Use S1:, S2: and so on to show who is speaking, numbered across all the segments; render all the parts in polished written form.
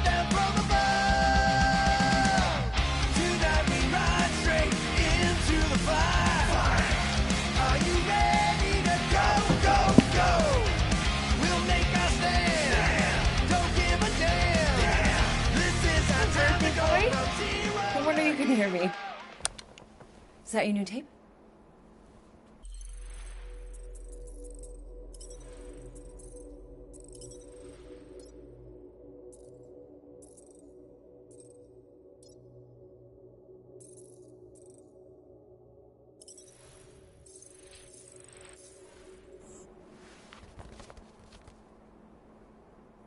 S1: held down from above. Tonight we ride straight into the fire. Are you ready to go, go, go? We'll make our stand. Don't give a damn. This is our time to go from zero.
S2: No wonder you couldn't hear me. Is that your new tape?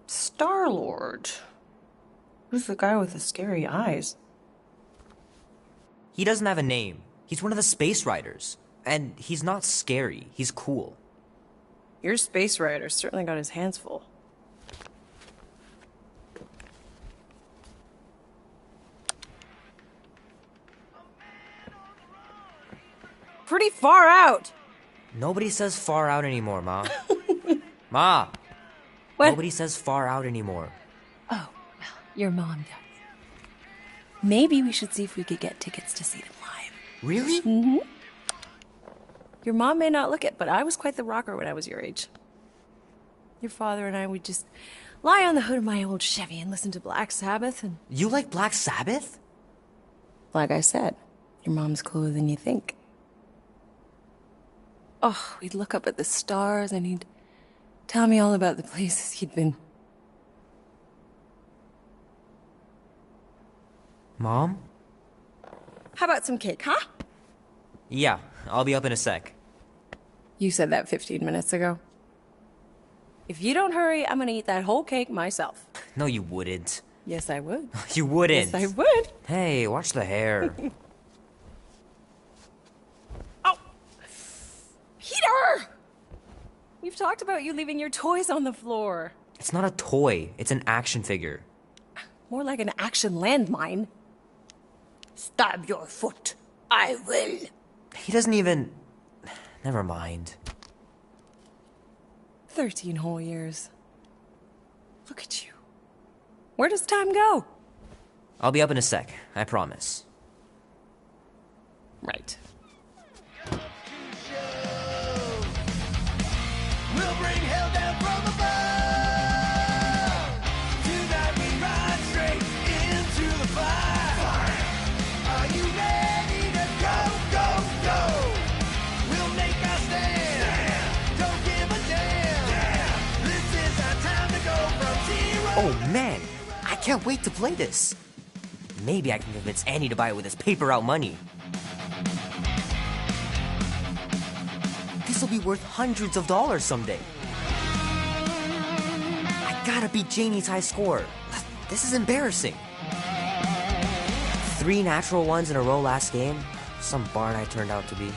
S3: Star-Lord. Who's the guy with the scary eyes?
S4: He doesn't have a name. He's one of the Space Riders. And he's not scary. He's cool.
S3: Your space rider certainly got his hands full. Pretty far out!
S4: Nobody says far out anymore, Ma. Ma!
S2: What?
S4: Nobody says far out anymore.
S2: Oh, well, your mom does. Maybe we should see if we could get tickets to see them live.
S4: Really?
S2: Mm-hmm. Your mom may not look it, but I was quite the rocker when I was your age. Your father and I would just lie on the hood of my old Chevy and listen to Black Sabbath and...
S4: You like Black Sabbath?
S2: Like I said, your mom's cooler than you think. Oh, we'd look up at the stars and he'd tell me all about the places he'd been.
S4: Mom?
S2: How about some cake, huh?
S4: Yeah, I'll be up in a sec.
S2: You said that 15 minutes ago. If you don't hurry, I'm gonna eat that whole cake myself.
S4: No, you wouldn't.
S2: Yes, I would.
S4: You wouldn't.
S2: Yes, I would.
S4: Hey, watch the hair.
S2: Oh! Peter! We've talked about you leaving your toys on the floor.
S4: It's not a toy. It's an action figure.
S2: More like an action landmine. Stab your foot. I will.
S4: He doesn't even... Never mind.
S2: 13 whole years. Look at you. Where does time go?
S4: I'll be up in a sec. I promise.
S2: Right.
S1: We'll bring hell down from above. Tonight we ride straight into the fire. Are you ready to go, go, go? We'll make our stand. Don't give a damn. This is our time to go from zero.
S4: Oh, man. I can't wait to play this. Maybe I can convince Annie to buy it with his paper out money. This will be worth hundreds of dollars someday. I gotta beat Janie's high score. This is embarrassing. 3 natural ones in a row last game. Some barn I turned out to be.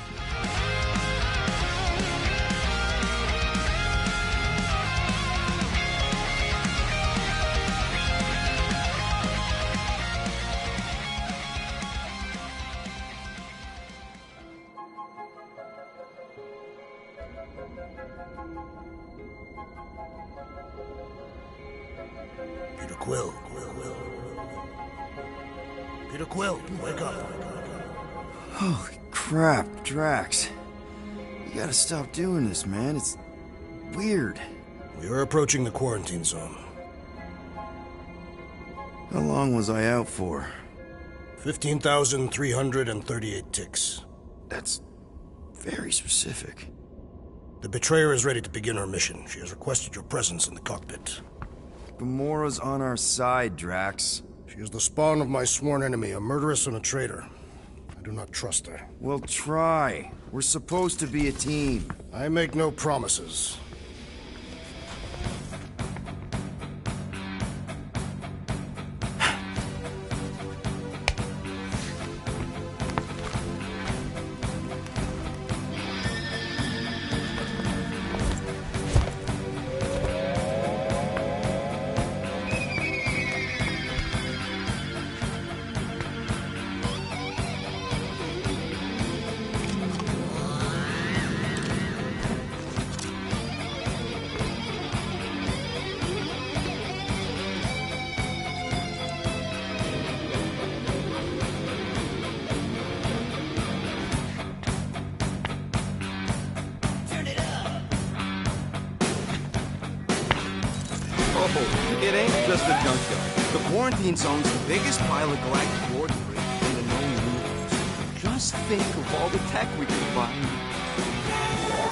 S5: Peter Quill. Peter Quill, wake up.
S6: Holy crap, Drax. You gotta stop doing this, man. It's weird.
S5: We are approaching the quarantine zone.
S6: How long was I out for?
S5: 15,338 ticks.
S6: That's very specific.
S5: The Betrayer is ready to begin her mission. She has requested your presence in the cockpit.
S6: Gamora's on our side, Drax.
S5: She is the spawn of my sworn enemy, a murderess and a traitor. I do not trust her.
S6: Well, try. We're supposed to be a team.
S5: I make no promises.
S7: junkyard. The quarantine zone's the biggest pile of galactic war debris in the known universe. Just think of all the tech we can find.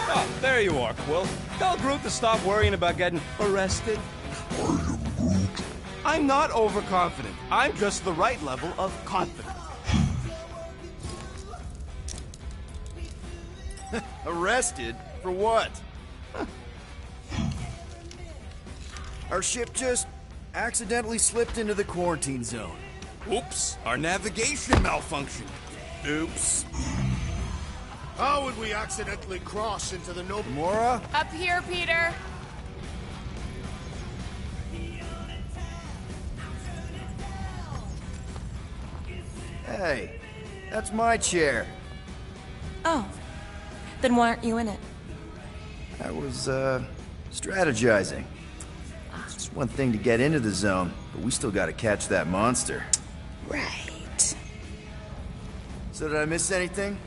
S8: Oh, there you are, Quill. Tell Groot to stop worrying about getting arrested.
S7: I'm not overconfident. I'm just the right level of confident.
S6: Arrested? For what? Our ship just accidentally slipped into the quarantine zone.
S7: Oops, our navigation malfunctioned.
S5: Oops. How would we accidentally cross into the Nova?
S6: Gamora?
S9: Up here, Peter.
S6: Hey, that's my chair.
S9: Oh. Then why aren't you in it?
S6: I was, strategizing. It's just one thing to get into the zone, but we still gotta catch that monster.
S9: Right.
S6: So did I miss anything?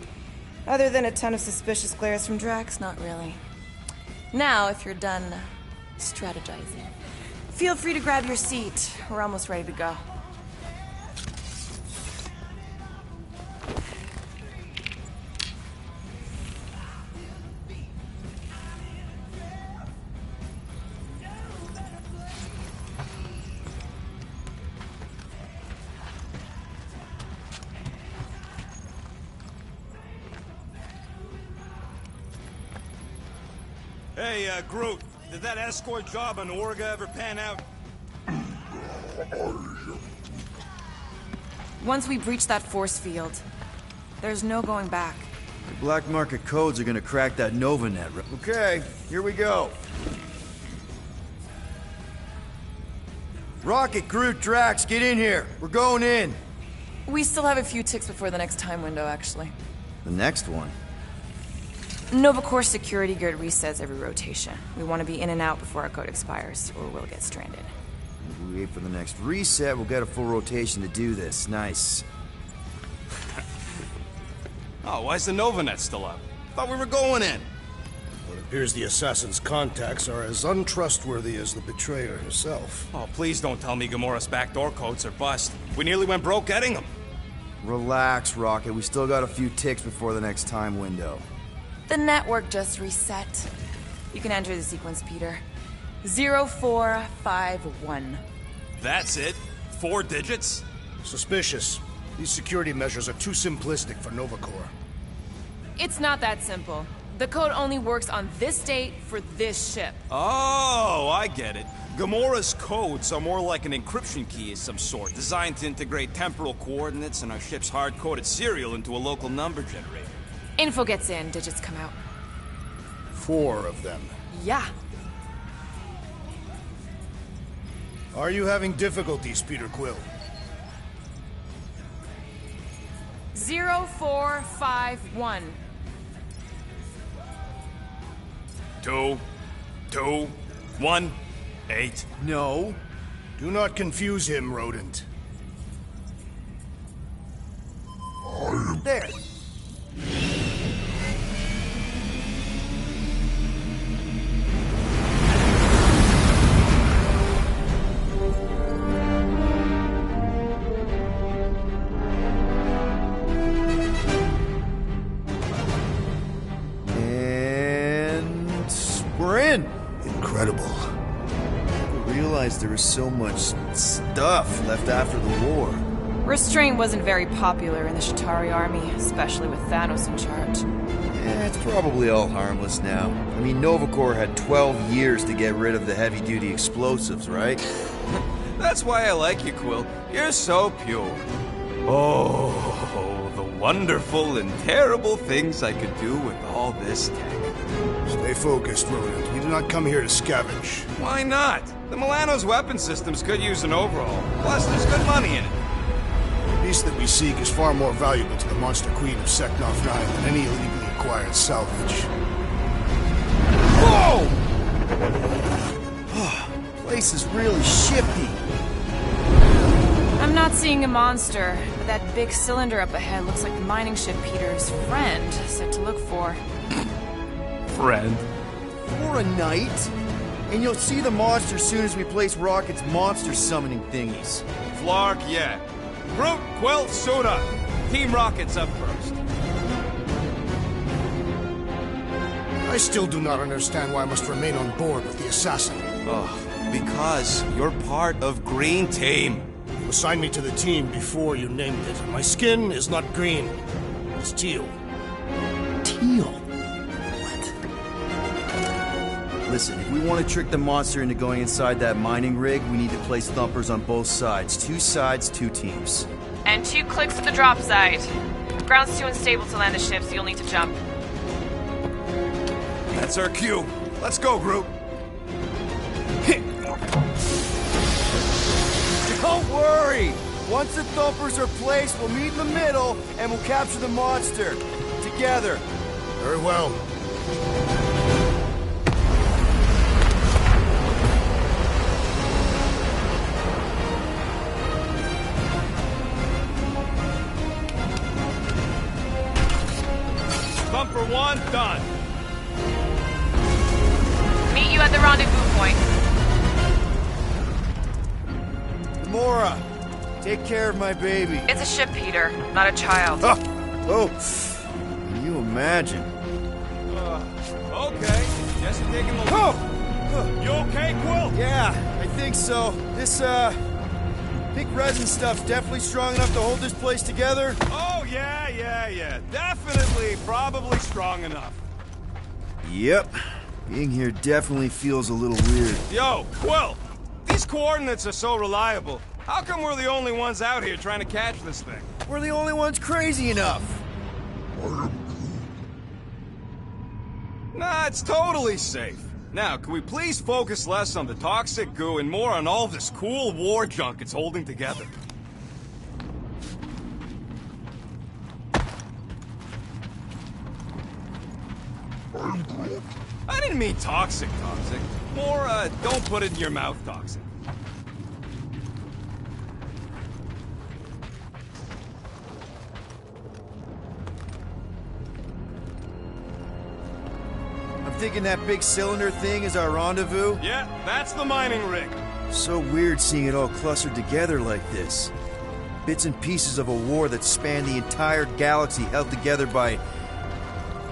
S9: Other than a ton of suspicious glares from Drax, not really. Now, if you're done strategizing, feel free to grab your seat. We're almost ready to go.
S8: Hey, Groot, did that escort job on Orga ever pan out?
S9: Once we breach that force field, there's no going back.
S6: The black market codes are gonna crack that Novanet. Okay, here we go. Rocket, Groot, Drax, get in here. We're going in.
S9: We still have a few ticks before the next time window, actually.
S6: The next one?
S9: Nova Corps security grid resets every rotation. We want to be in and out before our code expires, or we'll get stranded.
S6: If we wait for the next reset, we'll get a full rotation to do this. Nice.
S8: Oh, why's the Novanet still up?
S7: Thought we were going in.
S5: Well, it appears the assassin's contacts are as untrustworthy as the betrayer herself.
S8: Oh, please don't tell me Gamora's backdoor codes are bust. We nearly went broke getting them.
S6: Relax, Rocket. We still got a few ticks before the next time window.
S9: The network just reset. You can enter the sequence, Peter. 0451.
S8: That's it? 4 digits?
S5: Suspicious. These security measures are too simplistic for Nova Corps.
S9: It's not that simple. The code only works on this date for this ship.
S8: Oh, I get it. Gamora's codes are more like an encryption key of some sort, designed to integrate temporal coordinates and our ship's hard-coded serial into a local number generator.
S9: Info gets in, digits come out.
S5: 4 of them.
S9: Yeah.
S5: Are you having difficulties, Peter Quill?
S9: 0451.
S8: 2, 2, 1, 8.
S6: No.
S5: Do not confuse him, rodent.
S6: There.
S5: Incredible.
S6: I realized there was so much stuff left after the war.
S9: Restraint wasn't very popular in the Chitauri army, especially with Thanos in charge.
S6: It's probably all harmless now. I mean, Nova Corps had 12 years to get rid of the heavy-duty explosives, right?
S8: That's why I like you, Quill. You're so pure. Oh, the wonderful and terrible things I could do with all this tech.
S5: Stay focused, rodent. We do not come here to scavenge.
S8: Why not? The Milano's weapon systems could use an overhaul. Plus, there's good money in it.
S5: The beast that we seek is far more valuable to the Monster Queen of Seknarf 9 than any illegally acquired salvage.
S6: Whoa! Place is really shifty.
S9: I'm not seeing a monster, but that big cylinder up ahead looks like the mining ship Peter's friend said to look for.
S8: Friend.
S6: For a night? And you'll see the monster soon as we place Rocket's monster summoning thingies.
S8: Flark, yeah. Groot, Quill, suit up. Team Rocket's up first.
S5: I still do not understand why I must remain on board with the assassin.
S8: Oh, because you're part of Green Team.
S5: You assigned me to the team before you named it. My skin is not green. It's teal.
S6: Teal? Listen, if we want to trick the monster into going inside that mining rig, we need to place thumpers on both sides. 2 sides, 2 teams.
S10: And 2 clicks to the drop side. Ground's too unstable to land the ship, so you'll need to jump.
S8: That's our cue. Let's go, Groot.
S6: Don't worry! Once the thumpers are placed, we'll meet in the middle, and we'll capture the monster. Together.
S5: Very well.
S8: Thumper 1, done.
S10: Meet you at the rendezvous point.
S6: Gamora, take care of my baby.
S10: It's a ship, Peter, not a child.
S6: Can you imagine?
S8: Okay. Guess you're taking the lead. You okay, Quill?
S6: Yeah, I think so. This, pink resin stuff's definitely strong enough to hold this place together.
S8: Oh, yeah. Definitely, probably strong enough.
S6: Yep. Being here definitely feels a little weird.
S8: Yo, Quill! These coordinates are so reliable. How come we're the only ones out here trying to catch this thing?
S6: We're the only ones crazy enough.
S8: Nah, it's totally safe. Now, can we please focus less on the toxic goo and more on all this cool war junk it's holding together? I didn't mean toxic. More, don't put it in your mouth toxic.
S6: I'm thinking that big cylinder thing is our rendezvous.
S8: Yeah, that's the mining rig.
S6: So weird seeing it all clustered together like this. Bits and pieces of a war that spanned the entire galaxy held together by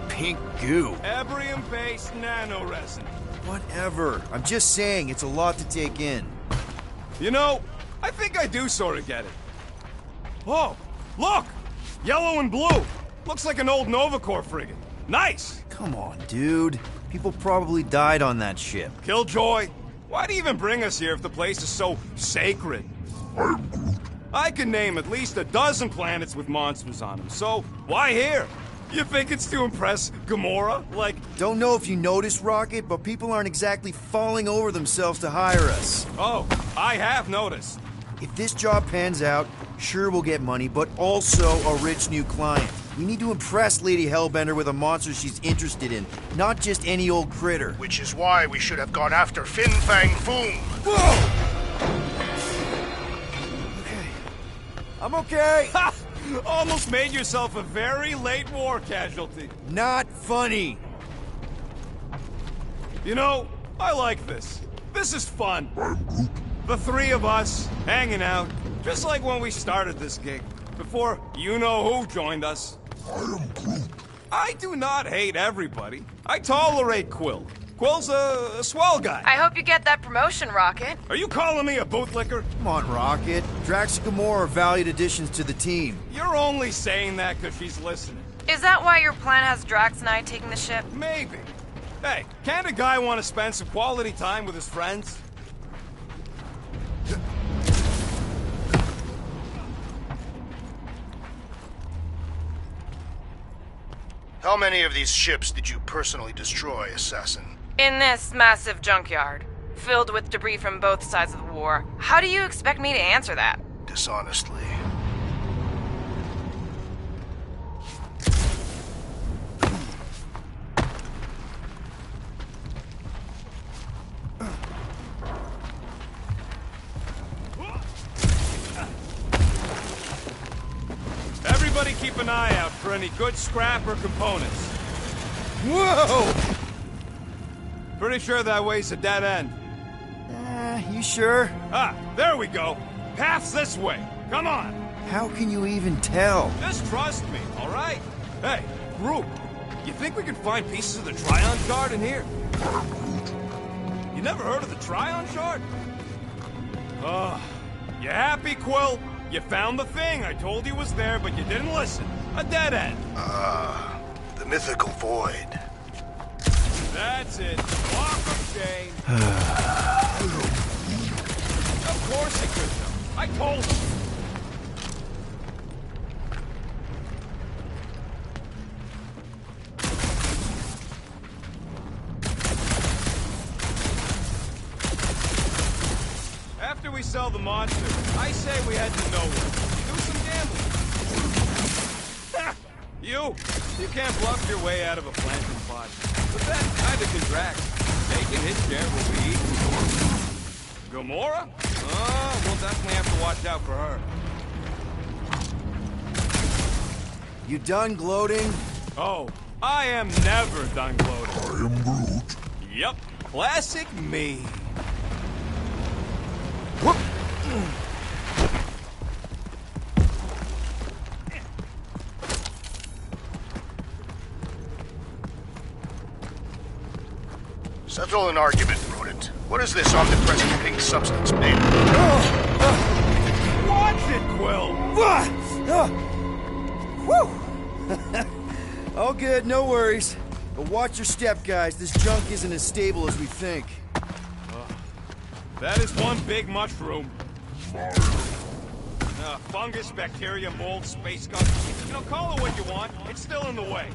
S6: pink goo.
S8: Ebrium-based nanoresin.
S6: Whatever. I'm just saying, it's a lot to take in.
S8: You know, I think I do sort of get it. Oh, look! Yellow and blue. Looks like an old Nova Corps frigate. Nice!
S6: Come on, dude. People probably died on that ship.
S8: Killjoy, why'd he even bring us here if the place is so sacred? I can name at least a dozen planets with monsters on them, so why here? You think it's to impress Gamora? Like...
S6: Don't know if you noticed, Rocket, but people aren't exactly falling over themselves to hire us.
S8: Oh, I have noticed.
S6: If this job pans out, sure we'll get money, but also a rich new client. We need to impress Lady Hellbender with a monster she's interested in, not just any old critter.
S5: Which is why we should have gone after Fin Fang Foom.
S6: Whoa! I'm okay.
S8: Ha! Almost made yourself a very late war casualty.
S6: Not funny.
S8: You know, I like this. This is fun. The 3 of us, hanging out, just like when we started this gig, before you-know-who joined us. I do not hate everybody. I tolerate Quill. Quill's a swell guy.
S10: I hope you get that promotion, Rocket.
S8: Are you calling me a bootlicker?
S6: Come on, Rocket. Drax and Gamora are valued additions to the team.
S8: You're only saying that because she's listening.
S10: Is that why your plan has Drax and I taking the ship?
S8: Maybe. Hey, can't a guy want to spend some quality time with his friends?
S5: How many of these ships did you personally destroy, Assassin?
S10: In this massive junkyard, filled with debris from both sides of the war. How do you expect me to answer that?
S5: Dishonestly.
S8: Everybody keep an eye out for any good scrap or components.
S6: Whoa!
S8: Pretty sure that way's a dead end.
S6: You sure?
S8: Ah, there we go. Path's this way. Come on.
S6: How can you even tell?
S8: Just trust me, all right? Hey, group, you think we can find pieces of the Tryon Shard in here? You never heard of the Tryon Shard? You happy, Quill? You found the thing I told you was there, but you didn't listen. A dead end.
S5: The mythical void.
S8: That's it. Walk of shame. Of course he could know. I told him. After we sell the monster, I say we head to nowhere. Do some gambling. Ha! You can't bluff your way out of a planting pot. But that kind of contracts. Taking his share will be equal. Gamora? Oh, we'll definitely have to watch out for her.
S6: You done gloating?
S8: Oh, I am never done gloating. I am Groot. Yep, classic me.
S6: Whoop!
S5: Settle an argument, rodent. What is this omnipresent pink substance made of?
S8: Watch it, Quill!
S6: Whew! All good, no worries. But watch your step, guys. This junk isn't as stable as we think.
S8: That is one big mushroom. Fungus, bacteria, mold, space gunk. You know, call it what you want. It's still in the way.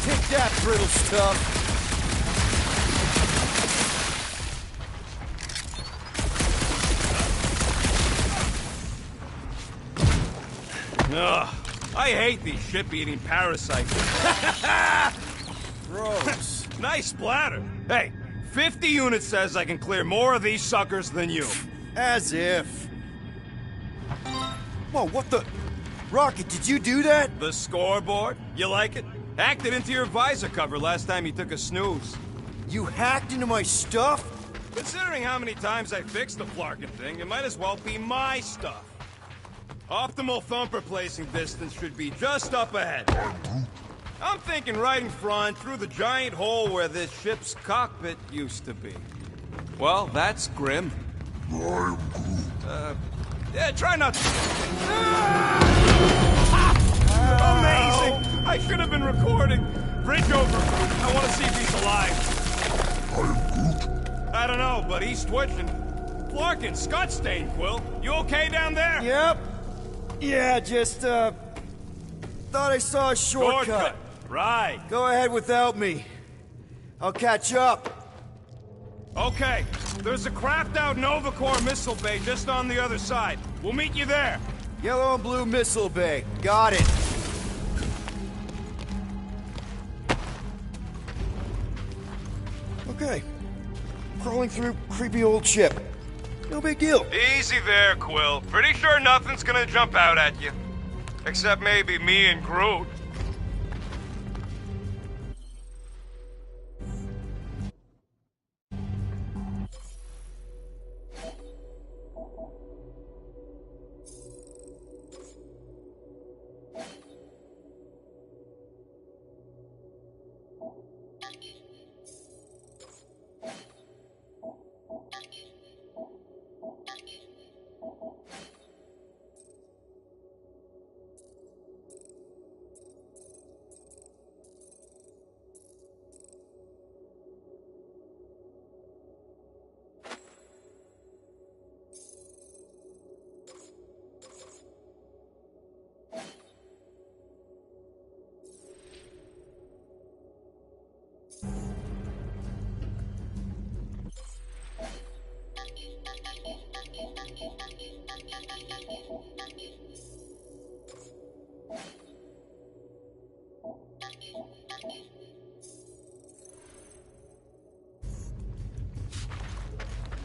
S6: Take that, brittle stuff.
S8: Ugh, I hate these ship-eating parasites.
S6: Gross.
S8: Nice splatter. Hey, 50 units says I can clear more of these suckers than you.
S6: As if. Whoa, what the? Rocket, did you do that?
S8: The scoreboard? You like it? Hacked it into your visor cover last time you took a snooze.
S6: You hacked into my stuff?
S8: Considering how many times I fixed the Flarkin thing, it might as well be my stuff. Optimal thumper placing distance should be just up ahead. I'm thinking right in front, through the giant hole where this ship's cockpit used to be. Well, that's grim. Yeah, try not to... Amazing! I should have been recording. Bridge over. I want to see if he's alive. I don't know, but he's twitching. Flarkin, Scottstain, Quill. You okay down there?
S6: Yep. Yeah, just, thought I saw a shortcut.
S8: Right.
S6: Go ahead without me. I'll catch up.
S8: Okay. There's a craft-out Nova Corps missile bay just on the other side. We'll meet you there.
S6: Yellow and blue missile bay. Got it. Okay. Crawling through creepy old ship. No big deal.
S8: Easy there, Quill. Pretty sure nothing's gonna jump out at you. Except maybe me and Groot.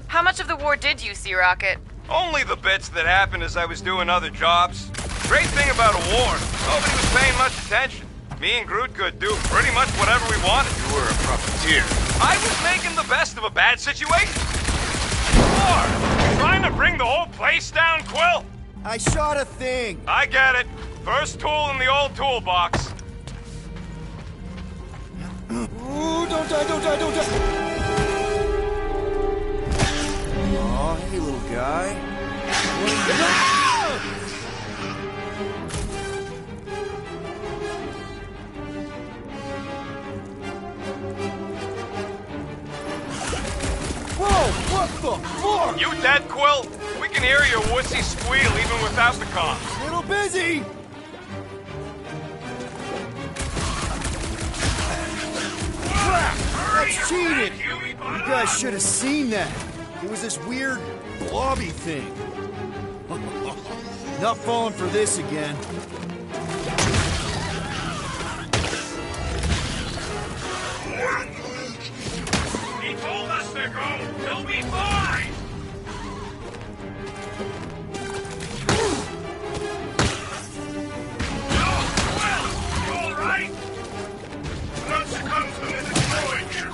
S10: How much of the war did you see, Rocket?
S8: Only the bits that happened as I was doing other jobs. Great thing about a war, nobody was paying much attention. Me and Groot could do pretty much whatever we wanted.
S5: You were a profiteer.
S8: I was making the best of a bad situation. War! Trying to bring the whole place down, Quill?
S6: I shot a thing!
S8: I get it. First tool in the old toolbox.
S6: Ooh, don't die, don't die, don't die! Aw, hey, little guy. Whoa, what the fuck?
S8: You dead, Quill? We can hear your wussy squeal even without the comms.
S6: Little busy! Crap! That's cheated! You guys should have seen that. It was this weird, blobby thing. Not falling for this again.
S8: He told us to go. He'll be fine. All right. Not succumb to the destroyed here.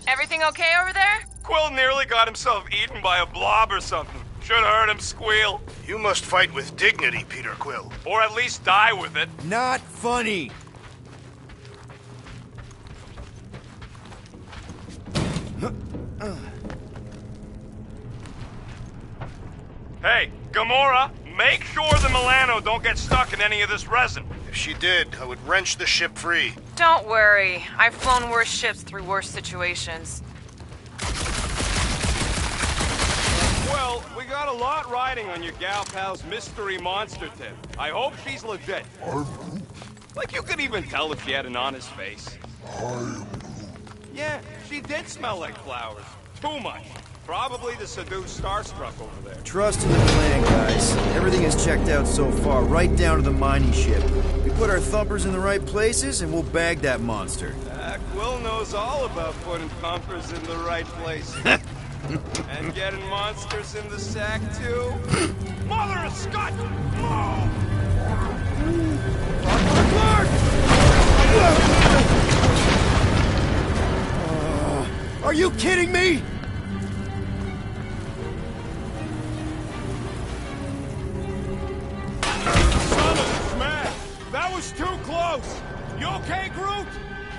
S10: Everything okay over there?
S8: Quill nearly got himself eaten by a blob or something. Should have heard him squeal.
S5: You must fight with dignity, Peter Quill.
S8: Or at least die with it.
S6: Not funny!
S8: Hey, Gamora, make sure the Milano don't get stuck in any of this resin.
S5: If she did, I would wrench the ship free.
S10: Don't worry. I've flown worse ships through worse situations.
S8: Well, we got a lot riding on your gal pal's mystery monster tip. I hope she's legit. Like you could even tell if she had an honest face. Yeah, she did smell like flowers. Too much. Probably to seduce Starstruck over there.
S6: Trust in the plan, guys. Everything is checked out so far, right down to the mining ship. We put our thumpers in the right places, and we'll bag that monster.
S8: Quill knows all about putting thumpers in the right place. And getting monsters in the sack, too. Mother of Scott!
S6: Are you kidding me?
S8: That was too close! You okay, Groot?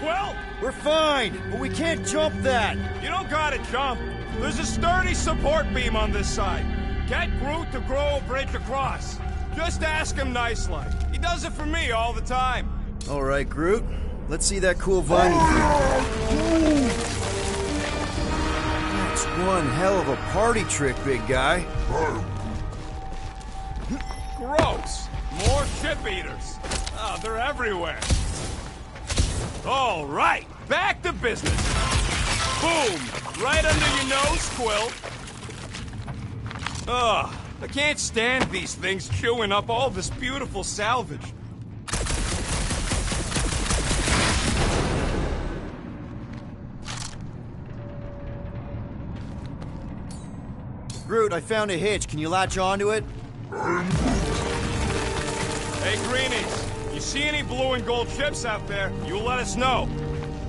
S8: Well?
S6: We're fine, but we can't jump that!
S8: You don't gotta jump. There's a sturdy support beam on this side. Get Groot to grow a bridge across. Just ask him nice-like. He does it for me all the time.
S6: Alright, Groot. Let's see that cool viney thing. That's one hell of a party trick, big guy.
S8: Gross! More ship eaters. Oh, they're everywhere. All right, back to business. Boom! Right under your nose, Quill. Ugh, I can't stand these things chewing up all this beautiful salvage.
S6: Groot, I found a hitch. Can you latch onto it?
S8: Hey, Greenies, you see any blue and gold ships out there, you let us know.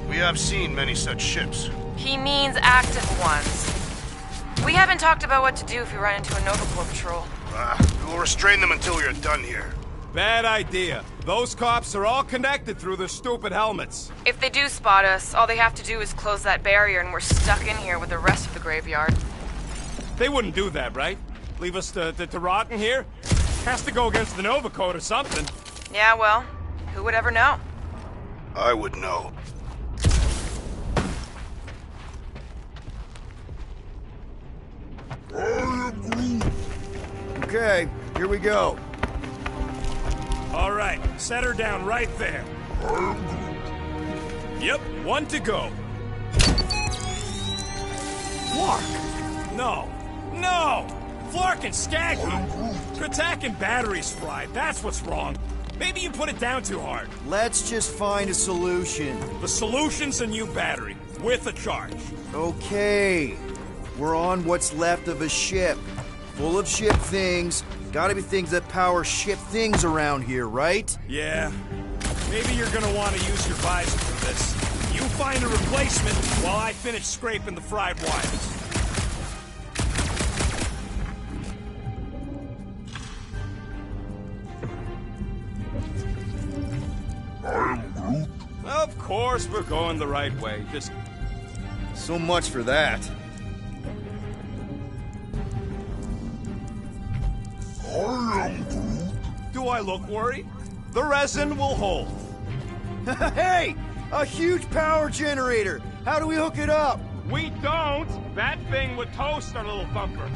S5: We have seen many such ships.
S10: He means active ones. We haven't talked about what to do if we run into a Nova Corps patrol.
S5: We will restrain them until we are done here.
S8: Bad idea. Those cops are all connected through their stupid helmets.
S10: If they do spot us, all they have to do is close that barrier and we're stuck in here with the rest of the graveyard.
S8: They wouldn't do that, right? Leave us to rot in here? Has to go against the Nova Code or something.
S10: Yeah, well, who would ever know?
S5: I would know.
S6: Okay, here we go.
S8: All right, set her down right there. Yep, 1 to go. Flark! No! No! Flark and Skaggy! Kratak and batteries fried, that's what's wrong. Maybe you put it down too hard.
S6: Let's just find a solution.
S8: The solution's a new battery, with a charge.
S6: Okay. We're on what's left of a ship. Full of ship things. Gotta be things that power ship things around here, right?
S8: Yeah. Maybe you're gonna want to use your visor for this. You find a replacement while I finish scraping the fried wires. Of course we're going the right way. Just
S6: So much for that.
S8: do I look worried? The resin will hold.
S6: Hey! A huge power generator! How do we hook it up?
S8: We don't. That thing would toast our little bumper.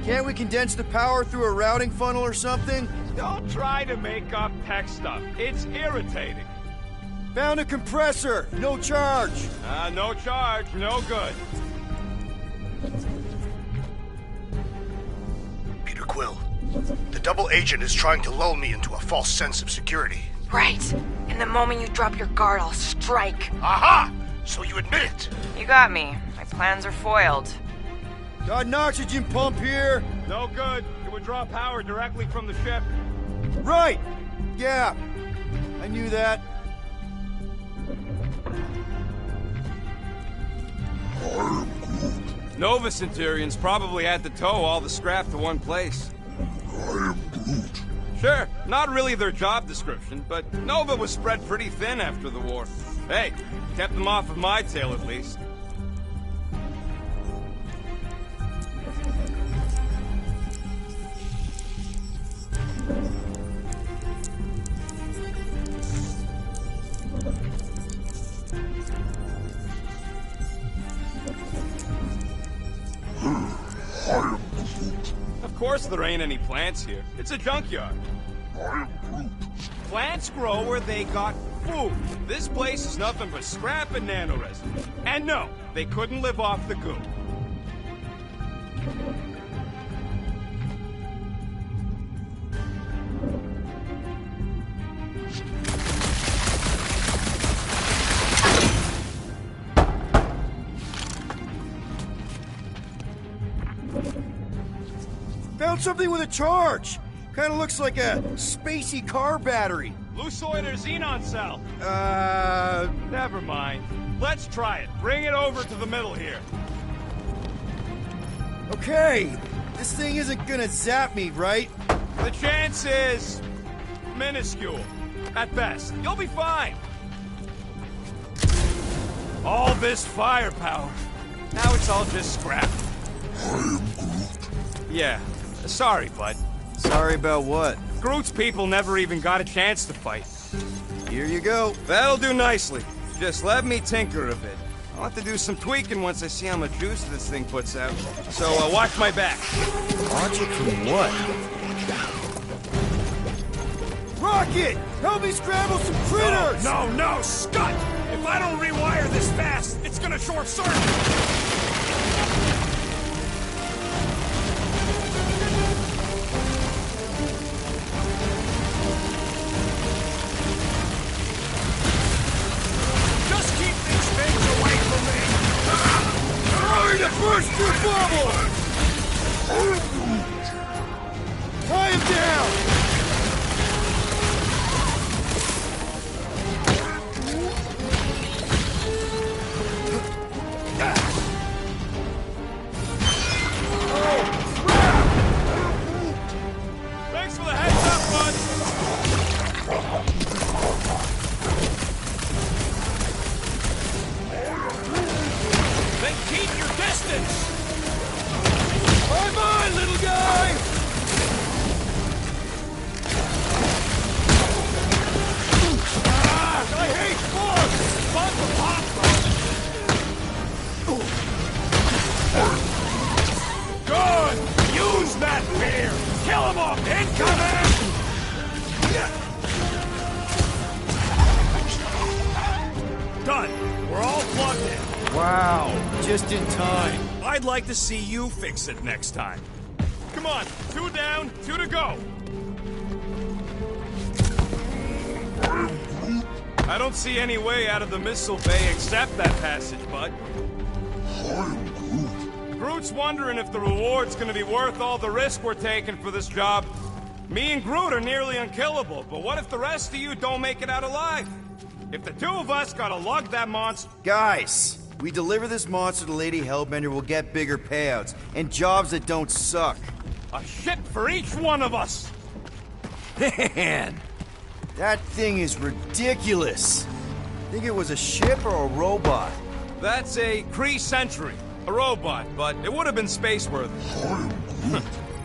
S6: Can't we condense the power through a routing funnel or something?
S8: Don't try to make up tech stuff. It's irritating.
S6: Found a compressor! No charge!
S8: No charge, no good.
S5: Peter Quill, the double agent is trying to lull me into a false sense of security.
S10: Right. And the moment you drop your guard, I'll strike.
S5: Aha! So you admit it?
S10: You got me. My plans are foiled.
S6: Got an oxygen pump here!
S8: No good. It would draw power directly from the ship.
S6: Right! Yeah, I knew that.
S8: Nova Centurions probably had to tow all the scrap to one place. Sure, not really their job description, but Nova was spread pretty thin after the war. Hey, kept them off of my tail at least. Of course there ain't any plants here. It's a junkyard. Plants grow where they got food. This place is nothing but scrap and nanoresin. And no, they couldn't live off the goo.
S6: Found something with a charge! Kinda looks like a spacey car battery.
S8: Lucioid or xenon cell? Never mind. Let's try it. Bring it over to the middle here.
S6: Okay, this thing isn't gonna zap me, right?
S8: The chance is minuscule. At best. You'll be fine. All this firepower. Now it's all just scrap. Yeah. Sorry, bud.
S6: Sorry about what?
S8: Groot's people never even got a chance to fight.
S6: Here you go.
S8: That'll do nicely. Just let me tinker a bit. I'll have to do some tweaking once I see how much juice this thing puts out. So, watch my back.
S6: Watch it from what? Rocket! Help me scramble some critters!
S8: No, Scott! If I don't rewire this fast, it's gonna short circuit!
S6: Burst your bubble! Tie him down! just in time.
S8: I'd like to see you fix it next time. Come on, 2 down, 2 to go. I don't see any way out of the missile bay except that passage, bud. Groot's wondering if the reward's gonna be worth all the risk we're taking for this job. Me and Groot are nearly unkillable, but what if the rest of you don't make it out alive? If the 2 of us gotta lug that monster...
S6: Guys, we deliver this monster to Lady Hellbender, we'll get bigger payouts, and jobs that don't suck.
S8: A ship for each one of us!
S6: Man! That thing is ridiculous. Think it was a ship or a robot?
S8: That's a Kree Sentry. A robot, but it would have been space-worthy.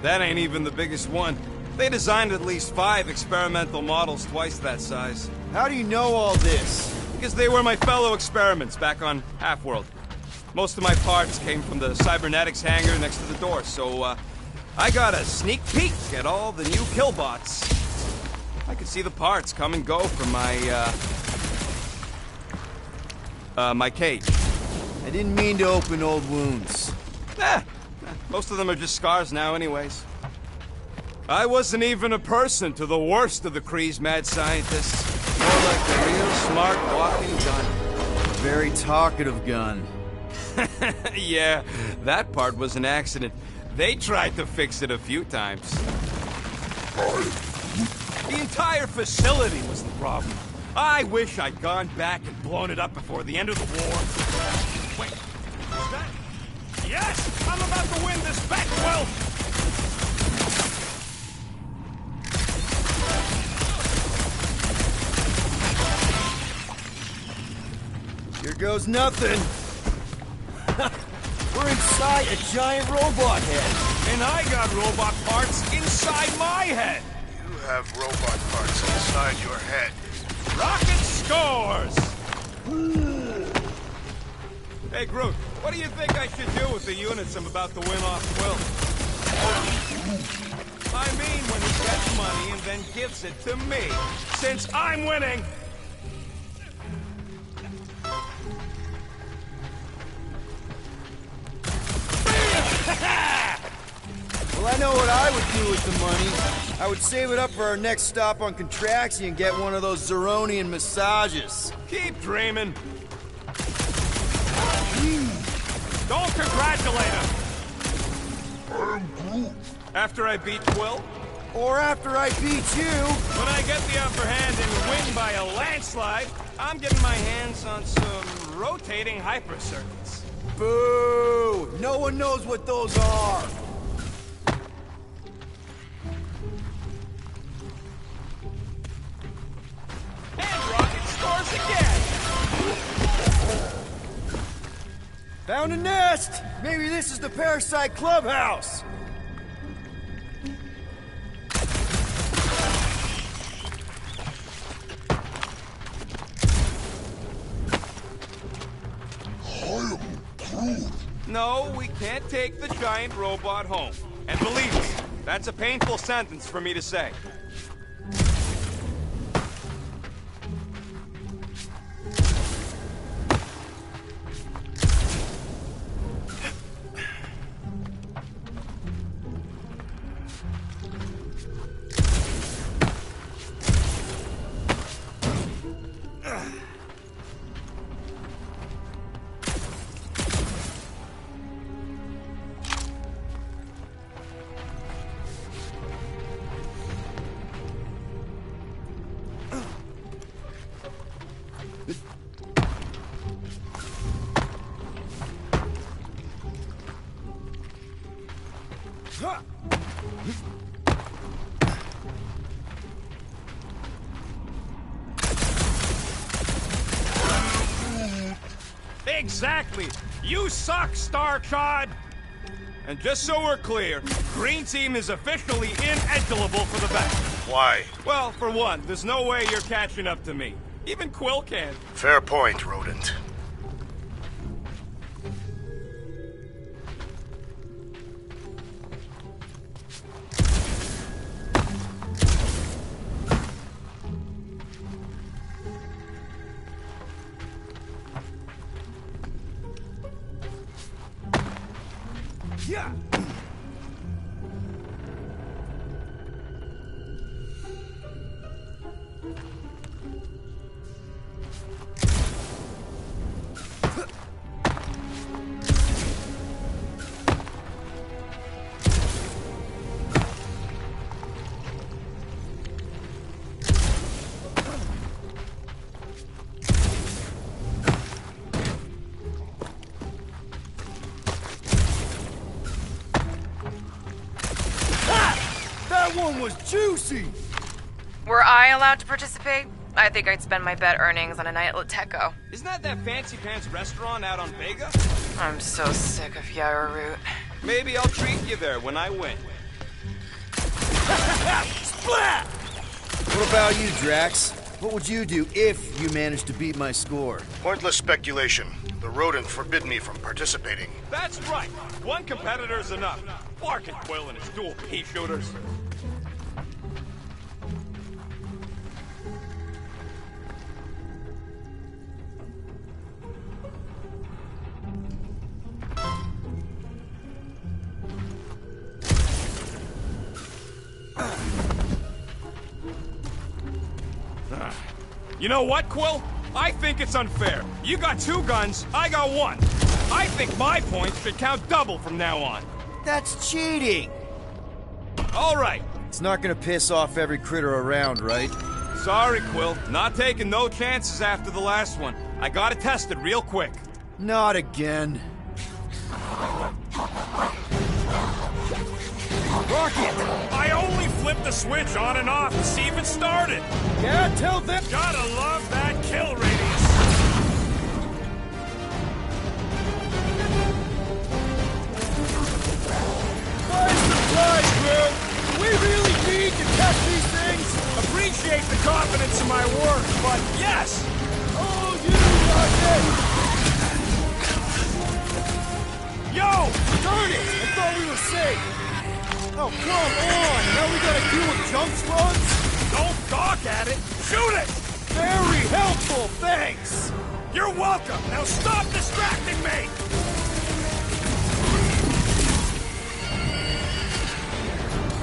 S8: That ain't even the biggest one. They designed at least 5 experimental models twice that size.
S6: How do you know all this?
S8: Because they were my fellow experiments back on Half-World. Most of my parts came from the cybernetics hangar next to the door, so I got a sneak peek at all the new killbots. I could see the parts come and go from my cage.
S6: I didn't mean to open old wounds.
S8: Most of them are just scars now anyways. I wasn't even a person to the worst of the Kree's mad scientists. More like a real smart walking gun.
S6: A very talkative gun.
S8: Yeah, that part was an accident. They tried to fix it a few times. The entire facility was the problem. I wish I'd gone back and blown it up before the end of the war. Wait, is that... Yes! I'm about to win this bet, Quill!
S6: Here goes nothing. We're inside a giant robot head.
S8: And I got robot parts inside my head.
S5: You have robot parts inside your head.
S8: Rocket scores! Hey, Groot, what do you think I should do with the units I'm about to win off Quill? I mean, when he gets money and then gives it to me, since I'm winning.
S6: Well, I know what I would do with the money. I would save it up for our next stop on Contraxi and get one of those Zeronian massages.
S8: Keep dreaming. Don't congratulate him. After I beat Quill?
S6: Or after I beat you.
S8: When I get the upper hand and win by a landslide, I'm getting my hands on some rotating hypercircuits.
S6: Boo! No one knows what those are.
S8: And Rocket scores again!
S6: Found a nest! Maybe this is the Parasite Clubhouse!
S8: No, we can't take the giant robot home. And believe me, that's a painful sentence for me to say. Exactly! You suck, Starchod! And just so we're clear, Green Team is officially ineligible for the battle.
S5: Why?
S8: Well, for one, there's no way you're catching up to me. Even Quill can.
S5: Fair point, Rodent.
S7: Yeah.
S6: That one was juicy!
S10: Were I allowed to participate? I think I'd spend my bet earnings on a night at Lateco.
S8: Isn't that fancy pants restaurant out on Vega?
S10: I'm so sick of Yarrow Root.
S8: Maybe I'll treat you there when I win.
S6: Splat! What about you, Drax? What would you do if you managed to beat my score?
S5: Pointless speculation. The rodent forbid me from participating.
S8: That's right. One competitor's enough. Bark and Quill and his dual pea shooters. You know what, Quill? I think it's unfair. You got 2 guns, I got 1. I think my points should count double from now on.
S6: That's cheating!
S8: All right.
S6: It's not gonna piss off every critter around, right?
S8: Sorry, Quill. Not taking no chances after the last one. I got it tested real quick.
S6: Not again.
S8: Rocket! I only flipped the switch on and off to see if it started.
S6: Yeah, tell them.
S8: Gotta love that kill radius.
S6: Nice surprise, bro! Do we really need to catch these things?
S8: Appreciate the confidence in my work, but yes!
S6: Oh, you Rocket!
S8: Yo!
S6: Darn it! I thought we were safe! Oh, come on! Now we gotta deal with junk slugs?
S8: Don't gawk at it! Shoot it!
S6: Very helpful, thanks!
S8: You're welcome! Now stop distracting me!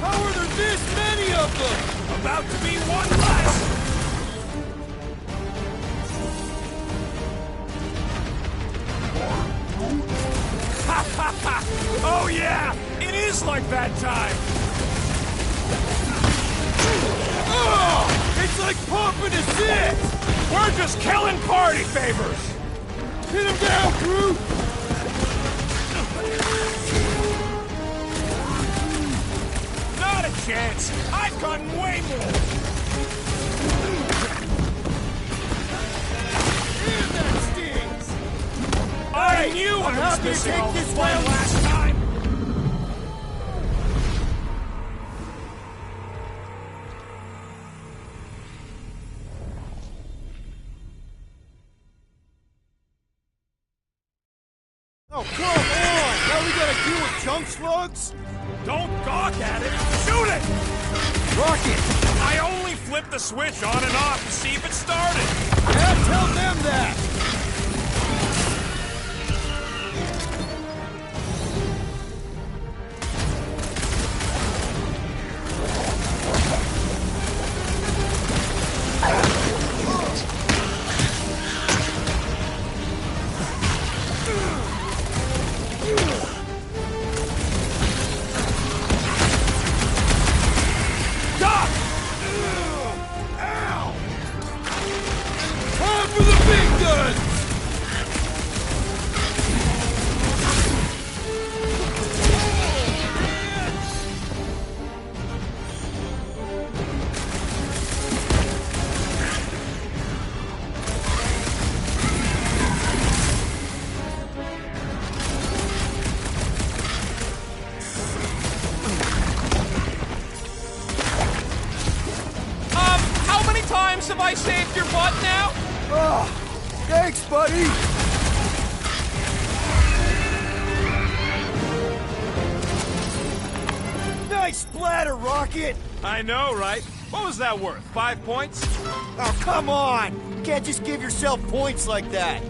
S6: How are there this many of them?
S8: About to be one less! Ha ha ha! Oh yeah! It is like that time!
S6: Oh! It's like pumping a zit!
S8: We're just killing party favors!
S6: Hit him down, Groot!
S8: Not a chance! I've gotten way more!
S6: Damn, that stings!
S8: I knew I was missing all the fun last time!
S6: Oh, come on! Now we gotta deal with junk slugs?
S8: Don't gawk at it! Shoot it!
S6: Rocket!
S8: I only flipped the switch on and off to see if it started!
S6: Yeah, tell them that!
S8: Have I saved your butt now?
S6: Oh, thanks, buddy! Nice splatter, Rocket!
S8: I know, right? What was that worth? 5 points?
S6: Oh, come on! You can't just give yourself points like that!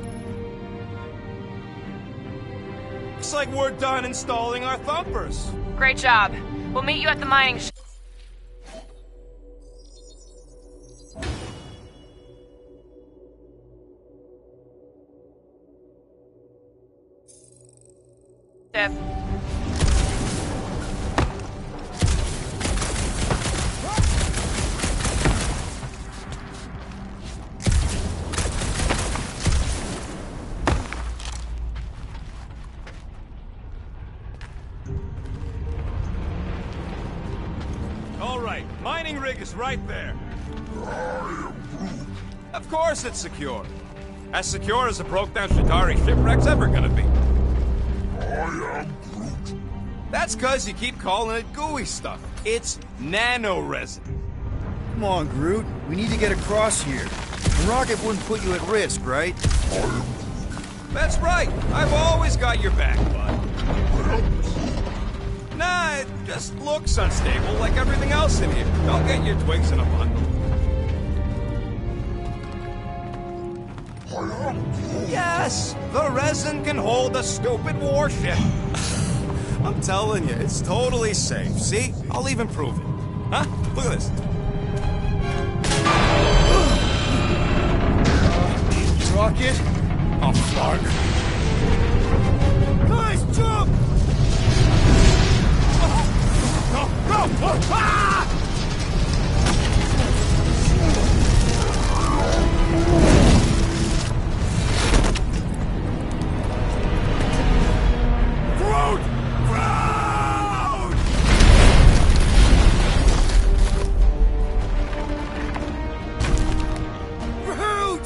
S8: Looks like we're done installing our thumpers.
S10: Great job. We'll meet you at the mining shaft.
S8: All right, mining rig is right there. Of course it's secure. As secure as a broke-down Shatari shipwreck's ever gonna be. That's cause you keep calling it gooey stuff. It's nano-resin.
S6: Come on, Groot. We need to get across here. The rocket wouldn't put you at risk, right?
S8: That's right. I've always got your back, bud. Nah, it just looks unstable like everything else in here. Don't get your twigs in a bundle. Yes, the resin can hold a stupid warship. I'm telling you, it's totally safe. See? I'll even prove it. Huh? Look at this.
S5: Rocket?
S8: Oh, Clark.
S5: Guys, jump!
S8: Go! Go! Ah!
S5: Groot! Groot! Groot!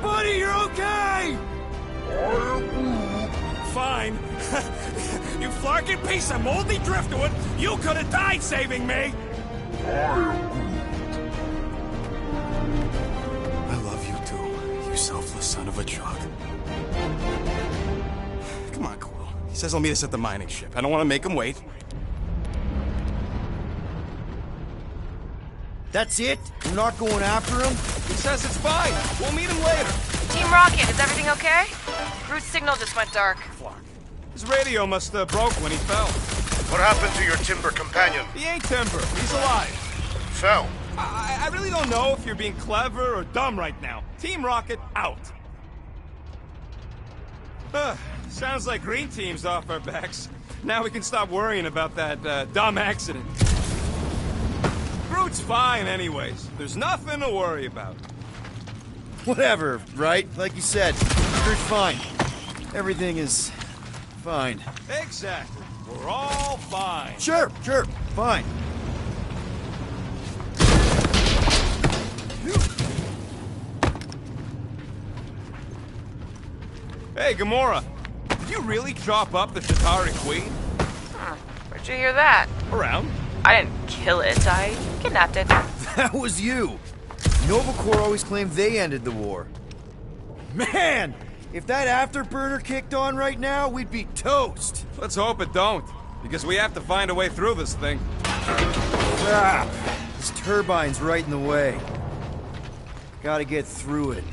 S5: Buddy, you're okay!
S8: Fine. You flarkin' piece of moldy driftwood! You could have died saving me! I love you too, you selfless son of a truck. Come on, Quill. He says he'll meet us at the mining ship. I don't want to make him wait.
S6: That's it? We're not going after him?
S8: He says it's fine. We'll meet him later.
S10: Team Rocket, is everything okay? Groot's signal just went dark.
S8: Clark. His radio must have broke when he fell.
S5: What happened to your timber companion?
S8: He ain't Timber. He's alive.
S5: Fell.
S8: I really don't know if you're being clever or dumb right now. Team Rocket, out. Sounds like Green Team's off our backs. Now we can stop worrying about that dumb accident. Groot's fine anyways. There's nothing to worry about.
S6: Whatever, right? Like you said, Groot's fine. Everything is fine.
S8: Exactly. We're all fine.
S6: Sure, fine.
S8: Hey, Gamora. Did you really chop up the Shatari Queen?
S10: Where'd you hear that?
S8: Around.
S10: I didn't kill it, I kidnapped it.
S6: That was you. Nova Corps always claimed they ended the war. Man, if that afterburner kicked on right now, we'd be toast.
S8: Let's hope it don't, because we have to find a way through this thing.
S6: Crap. This turbine's right in the way. Gotta get through it.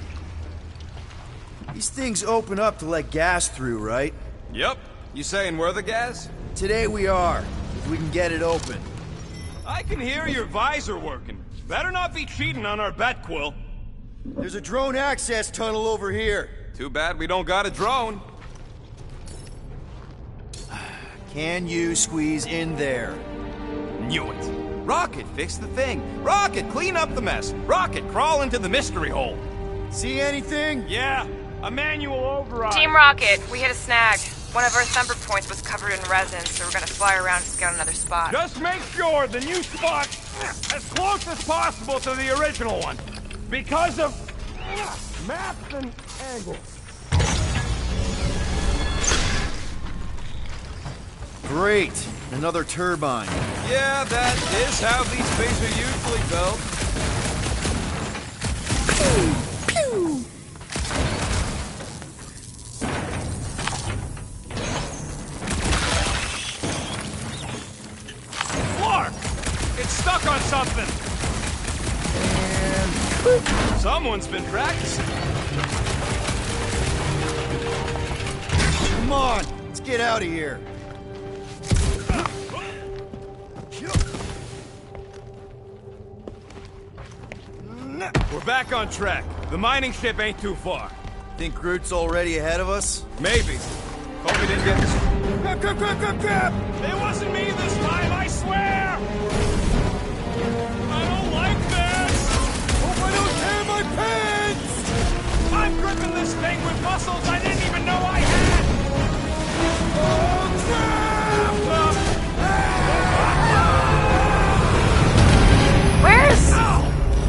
S6: These things open up to let gas through, right?
S8: Yep. You saying we're the gas?
S6: Today we are, if we can get it open.
S8: I can hear your visor working. Better not be cheating on our bet, Quill.
S6: There's a drone access tunnel over here.
S8: Too bad we don't got a drone.
S6: Can you squeeze in there?
S8: Knew it. Rocket, fix the thing. Rocket, clean up the mess. Rocket, crawl into the mystery hole.
S6: See anything?
S8: Yeah, a manual override.
S10: Team Rocket, we hit a snag. One of our thumper points was covered in resin, so we're gonna fly around and scout another spot.
S8: Just make sure the new spot as close as possible to the original one. Because of maps and angles.
S6: Great. Another turbine.
S8: Yeah, that is how these things are usually built. Clark! It's stuck on something! And... someone's been practicing.
S6: Come on, let's get get out of here.
S8: We're back on track. The mining ship ain't too far.
S6: Think Groot's already ahead of us?
S8: Maybe. Hope we didn't get... Crap! It wasn't me this time, I swear! I don't like this! Hope I don't tear my pants! I'm gripping this thing with muscles I didn't even know I had! Oh, crap!
S2: Where's...
S8: Ow!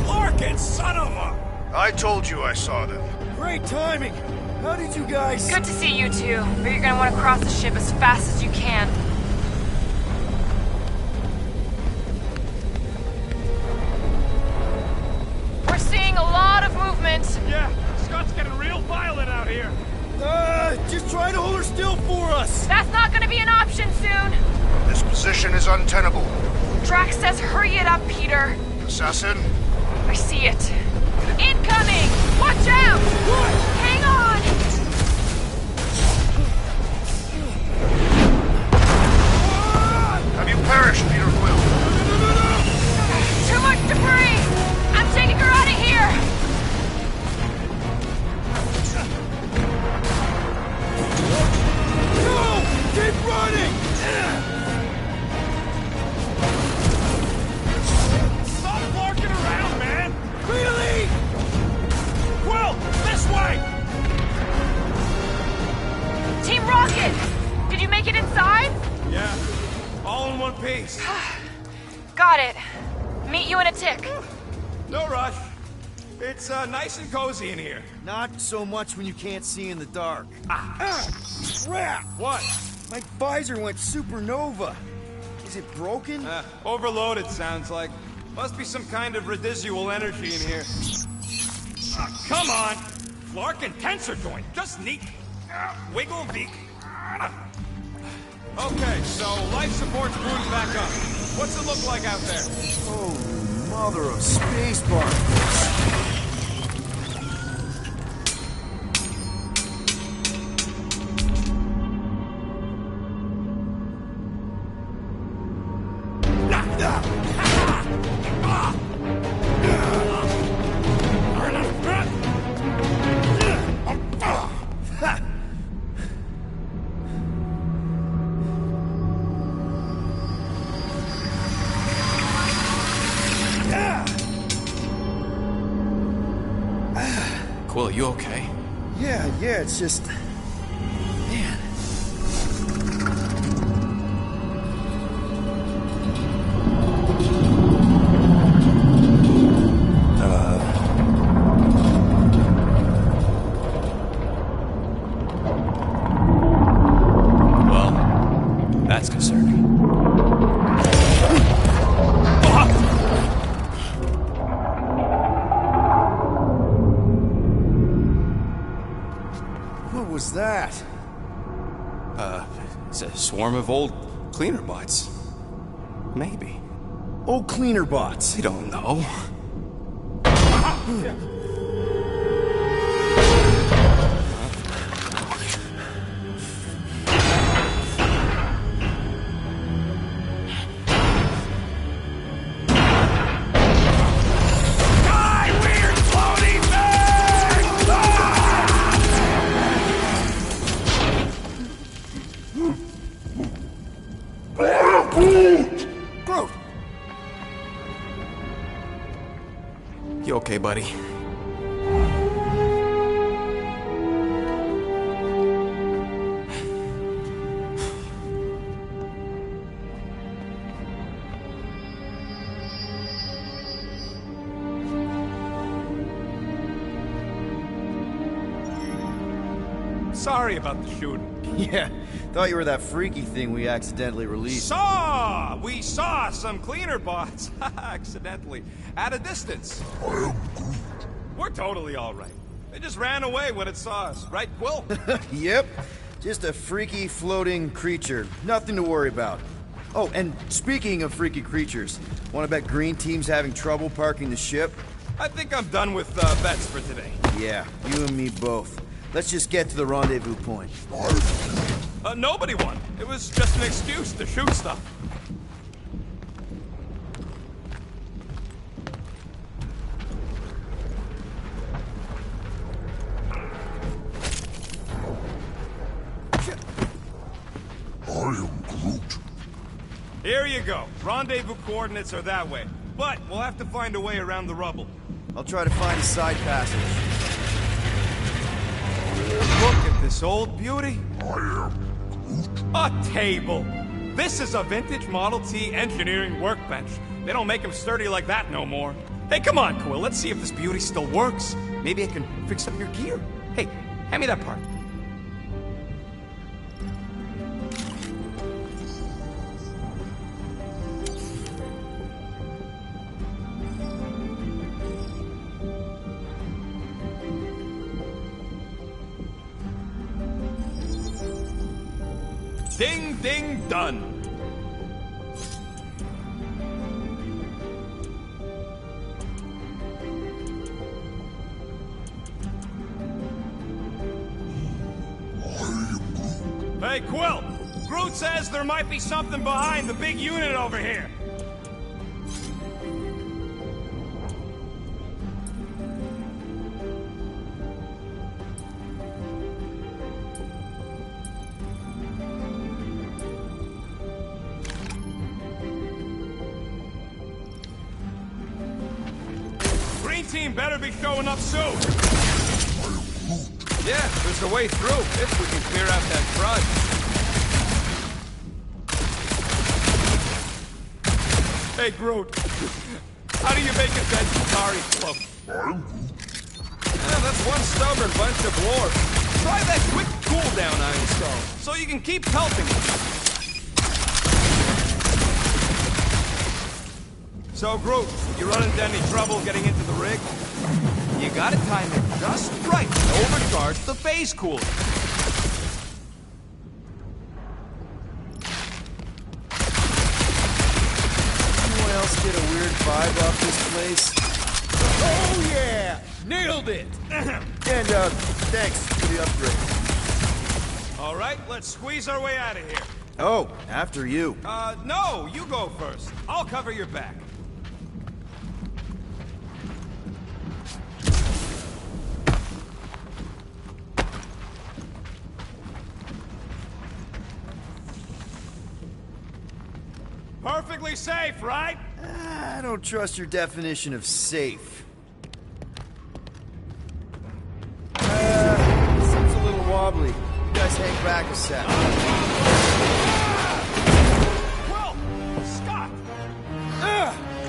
S8: Larkin, son of a...
S5: I told you I saw them.
S6: Great timing! How did you guys...
S10: Good to see you two, but you're gonna want to cross the ship as fast as you can. We're seeing a lot of movement.
S8: Yeah, Scott's getting real violent out here.
S6: Just try to hold her still for us!
S10: That's not gonna be an option soon.
S5: This position is untenable.
S10: Drax says hurry it up, Peter.
S5: Assassin?
S10: I see it. Incoming! Watch out! What? Hang on!
S5: Have you perished, Peter Quill?
S10: Too much debris! I'm taking her out of here!
S6: No! Keep running!
S8: Stop larking around, man!
S6: Really?
S8: Quill, this way!
S10: Team Rocket! Did you make it inside?
S8: Yeah, all in one piece.
S10: Got it. Meet you in a tick.
S8: No rush. It's nice and cozy in here.
S6: Not so much when you can't see in the dark. Crap!
S8: What?
S6: My visor went supernova. Is it broken?
S8: Overloaded, sounds like. Must be some kind of residual energy in here. Come on! Larkin tensor joint, just neat. Wiggle the... Okay, so life support's booted back up. What's it look like out there?
S6: Oh, mother of spacebar.
S7: Quill, you okay?
S6: Yeah, it's just... Man.
S7: Well, that's concerning.
S6: What was that?
S7: It's a swarm of old cleaner bots. Maybe.
S6: Oh, cleaner bots.
S7: I don't know.
S6: Groot!
S7: You okay, buddy?
S8: Sorry about the shooting.
S6: Yeah, thought you were that freaky thing we accidentally released.
S8: We saw some cleaner bots, accidentally, at a distance. We're totally all right. They just ran away when it saw us, right, Quill?
S6: Yep, just a freaky floating creature. Nothing to worry about. Oh, and speaking of freaky creatures, want to bet Green Team's having trouble parking the ship?
S8: I think I'm done with bets for today.
S6: Yeah, you and me both. Let's just get to the rendezvous point.
S8: Nobody won. It was just an excuse to shoot stuff. Here you go. Rendezvous coordinates are that way. But we'll have to find a way around the rubble.
S6: I'll try to find a side passage.
S8: Look at this old beauty. A table. This is a vintage Model T engineering workbench. They don't make them sturdy like that no more. Hey, come on, Quill. Let's see if this beauty still works. Maybe I can fix up your gear. Hey, hand me that part. Ding, ding, done. Hey, Quill! Groot says there might be something behind the big unit over here. Team better be showing up soon. Yeah, there's a way through if we can clear out that crud. Hey, Groot. How do you make a dead Chitauri float? Yeah, that's one stubborn bunch of dwarves. Try that quick cooldown I installed, so you can keep pelting them. So, Groot, you run into any trouble getting into the rig? You gotta time it just right to overcharge the phase cooler.
S6: Anyone else get a weird vibe off this place?
S8: Oh, yeah! Nailed it!
S6: And, thanks for the upgrade.
S8: All right, let's squeeze our way out of here.
S6: Oh, after you.
S8: No, you go first. I'll cover your back. Perfectly safe, right?
S6: I don't trust your definition of safe. Seems a little wobbly. You guys hang back a sec.
S8: Well, Scott!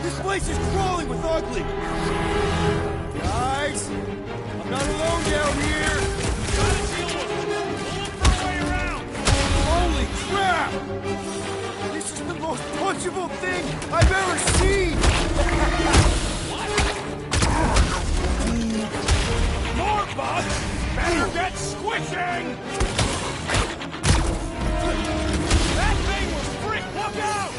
S6: This place is crawling with ugly! Guys! I'm not alone down here!
S8: Gotta deal with it. We'll look for a way around.
S6: Holy crap! This is the most punchable thing I've ever seen!
S8: More bugs! Better get squishing! That thing was frick! Look out!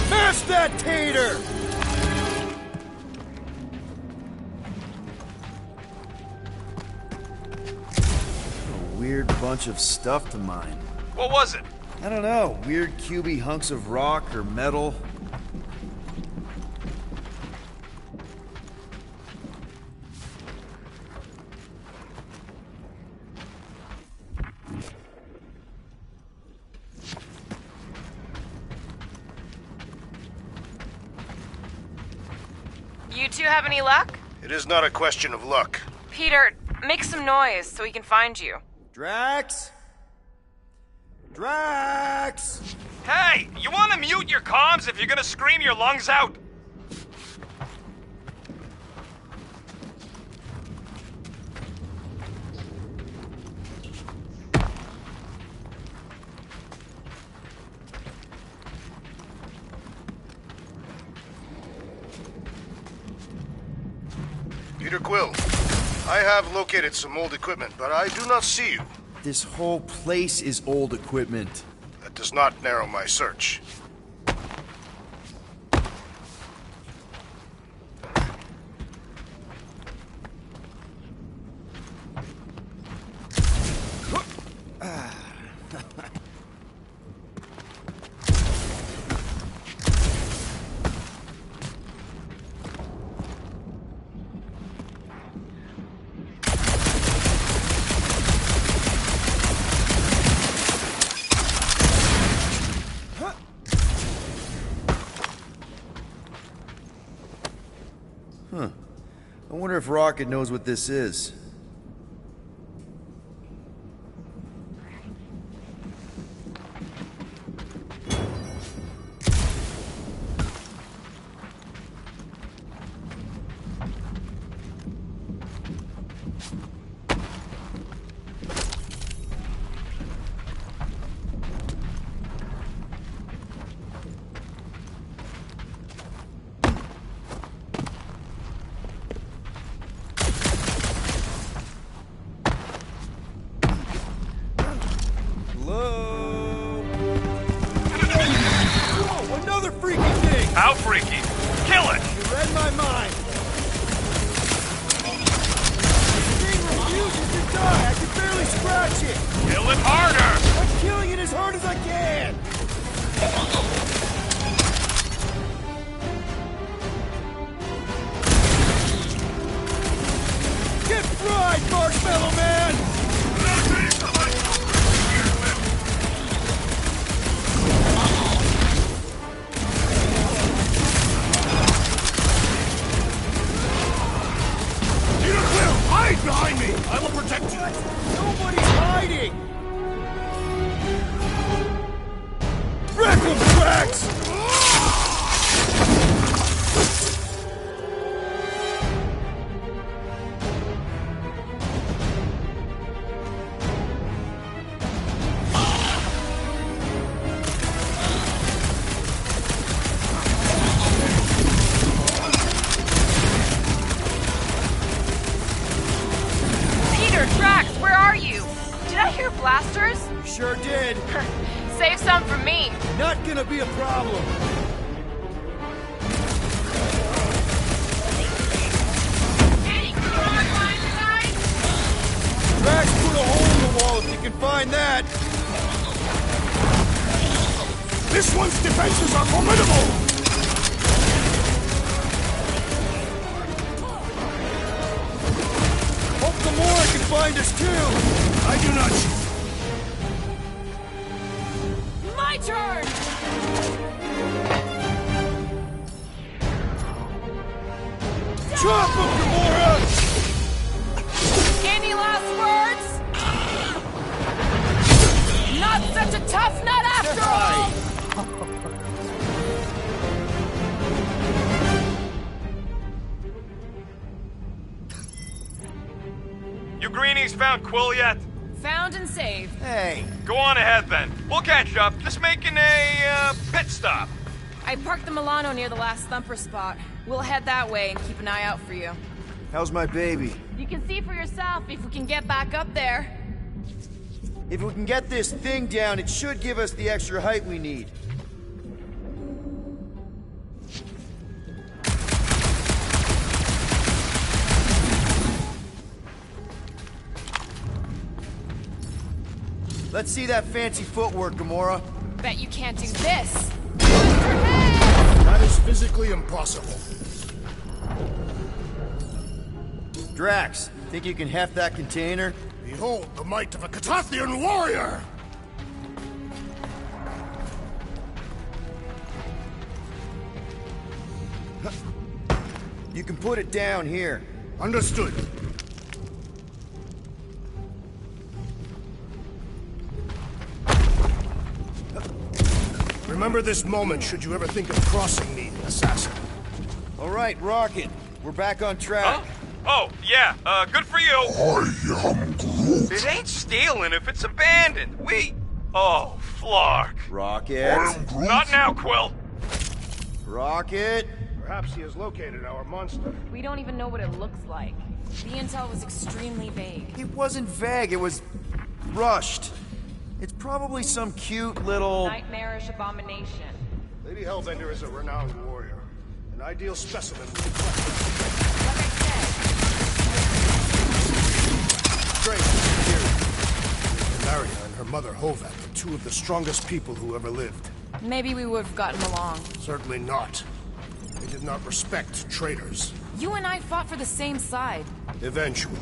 S6: Mash that tater! A weird bunch of stuff to mine.
S8: What was it?
S6: I don't know. Weird cubey hunks of rock or metal.
S10: You two have any luck?
S5: It is not a question of luck.
S10: Peter, make some noise so we can find you.
S6: Drax? Drax!
S8: Hey, you want to mute your comms if you're gonna scream your lungs out?
S5: Peter Quill, I have located some old equipment, but I do not see you.
S6: This whole place is old equipment.
S5: That does not narrow my search.
S6: Huh. I wonder if Rocket knows what this is.
S8: How freaky? Kill it!
S6: You read my mind. The thing refuses to die. I can barely scratch it.
S8: Kill it harder!
S6: I'm killing it as hard as I can. Get fried, Marshmallow Man!
S5: Hide behind me! I will protect you!
S6: Nobody's hiding! Wreck 'em, Drax!
S10: Drax, where are you? Did I hear blasters?
S6: Sure did.
S10: Save some for me.
S6: Not gonna be a problem.
S10: Any garage lines tonight?
S6: Drax, put a hole in the wall if you can find that.
S5: This one's defenses are formidable!
S6: Hope Gamora can find us too.
S5: I do not shoot.
S10: My turn!
S6: Chop him, Gamora!
S10: Any last words? Not such a tough nut after all!
S8: You greenies found Quill yet?
S10: Found and saved.
S6: Hey.
S8: Go on ahead then. We'll catch up. Just making a pit stop.
S10: I parked the Milano near the last thumper spot. We'll head that way and keep an eye out for you.
S6: How's my baby?
S10: You can see for yourself if we can get back up there.
S6: If we can get this thing down, it should give us the extra height we need. Let's see that fancy footwork, Gamora.
S10: Bet you can't do this.
S5: That is physically impossible.
S6: Drax, think you can heft that container?
S5: Behold the might of a Catathian warrior!
S6: You can put it down here.
S5: Understood. Remember this moment should you ever think of crossing me, assassin.
S6: All right, Rocket. We're back on track.
S8: Huh? Oh, yeah, good for you.
S5: I am Groot.
S8: It ain't stealing if it's abandoned. Oh, Flark.
S6: Rocket.
S8: Not now, Quill.
S6: Rocket.
S5: Perhaps he has located our monster.
S10: We don't even know what it looks like. The intel was extremely vague.
S6: It wasn't vague, it was rushed. It's probably some cute little...
S10: Nightmarish abomination.
S5: Lady Hellbender is a renowned warrior. An ideal specimen.
S10: Like I
S5: Strange. Ilaria and her mother Hovat are two of the strongest people who ever lived.
S10: said, maybe we would have gotten along.
S5: Certainly not. They did not respect traitors.
S10: You and I fought for the same side.
S5: Eventually.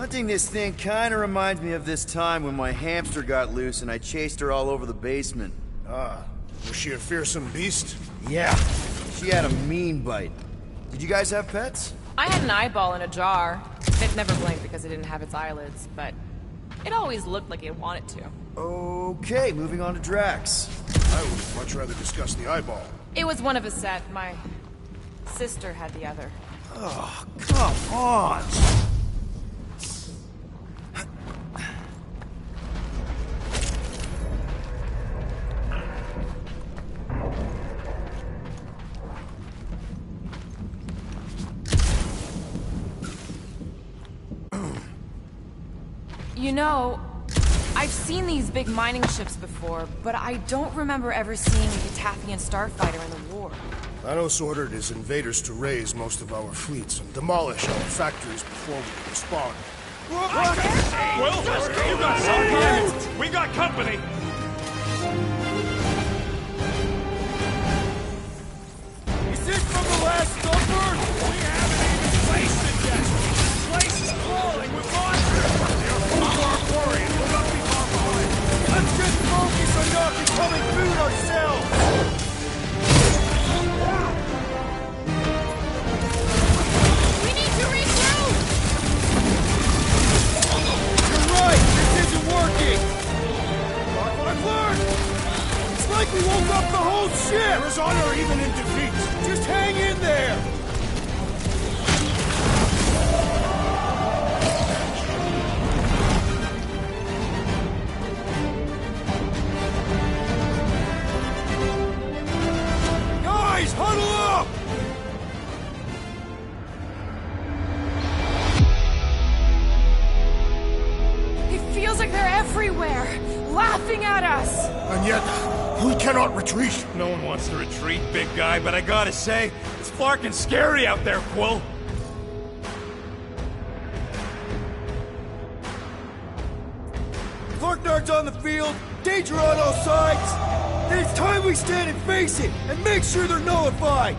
S6: Hunting this thing kinda reminds me of this time when my hamster got loose and I chased her all over the basement.
S5: Ah, was she a fearsome beast?
S6: Yeah, she had a mean bite. Did you guys have pets?
S10: I had an eyeball in a jar. It never blinked because it didn't have its eyelids, but it always looked like it wanted to.
S6: Okay, moving on to Drax.
S5: I would much rather discuss the eyeball.
S10: It was one of a set. My sister had the other.
S6: Oh, come on!
S10: You know, I've seen these big mining ships before, but I don't remember ever seeing a Yutafian starfighter in the war.
S5: Thanos ordered his invaders to raise most of our fleets and demolish our factories before we respond.
S8: Will, you got some time. We got company.
S1: Is it from the last number?
S8: We haven't even placed it yet. This place is crawling with monsters. They're full of our warriors. We'll not be far behind.
S1: Let's just focus on not becoming food ourselves!
S10: We need to regroup!
S1: You're right! This isn't working! Look what I've learned! It's like we woke up the whole ship!
S5: There is honor even in defeat.
S1: Just hang in there! Guys, huddle up!
S10: It feels like they're everywhere, laughing at us!
S5: And yet, we cannot retreat.
S8: No one wants to retreat, big guy, but I gotta say, it's flarkin' scary out there, Quill.
S1: Clarknard's on the field, danger on all sides. Then it's time we stand and face it, and make sure they're nullified.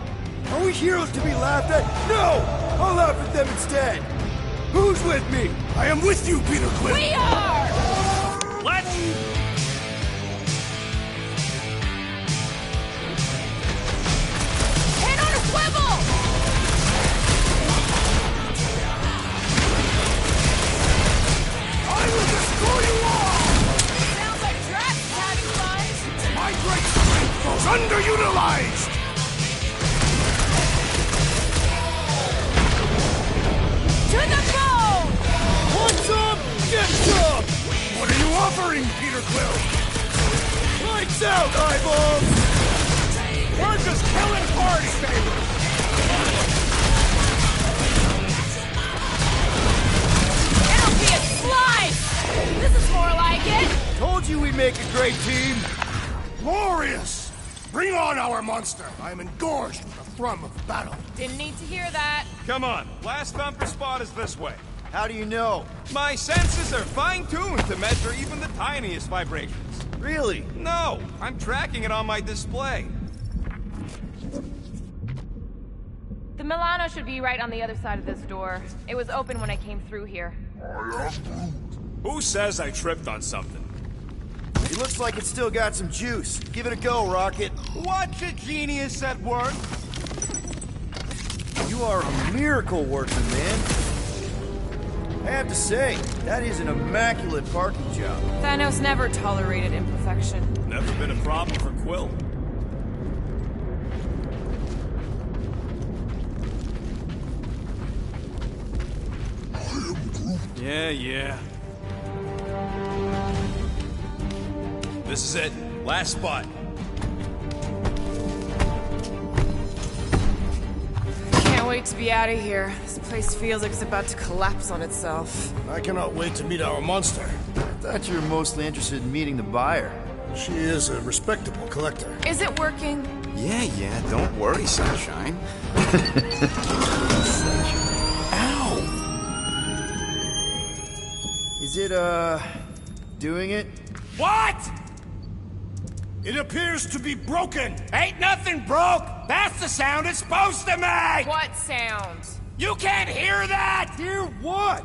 S1: Are we heroes to be laughed at? No! I'll laugh at them instead. Who's with me?
S5: I am with you, Peter Quill.
S10: We are!
S8: Let's...
S10: Head on a swivel!
S5: I will destroy you all!
S10: Sounds like Drax is having fun!
S5: My great strength goes underutilized!
S10: To the bone!
S1: Want some? Get some!
S5: What are you offering, Peter Quill?
S1: Lights out, eyeballs!
S8: We're just killing party favors!
S10: It'll be a slice! This is more like it!
S1: Told you we'd make a great team.
S5: Glorious! Bring on our monster! I am engorged with the thrum of battle.
S10: Didn't need to hear that.
S8: Come on, last thumper spot is this way.
S6: How do you know?
S8: My senses are fine-tuned to measure even the tiniest vibrations.
S6: Really?
S8: No, I'm tracking it on my display.
S10: The Milano should be right on the other side of this door. It was open when I came through here.
S8: Who says I tripped on something?
S6: It looks like it's still got some juice. Give it a go, Rocket.
S8: What's a genius at work?
S6: You are a miracle worker, man. I have to say, that is an immaculate parking job.
S10: Thanos never tolerated imperfection.
S8: Never been a problem for Quill. Yeah. This is it. Last spot.
S10: Can't wait to be out of here. This place feels like it's about to collapse on itself.
S5: I cannot wait to meet our monster.
S6: I thought you were mostly interested in meeting the buyer.
S5: She is a respectable collector.
S10: Is it working?
S7: Yeah, don't worry, Sunshine. Ow!
S6: Is it, doing it?
S8: What?
S5: It appears to be broken!
S8: Ain't nothing broke! That's the sound it's supposed to make!
S10: What sound?
S8: You can't hear that!
S6: Hear what?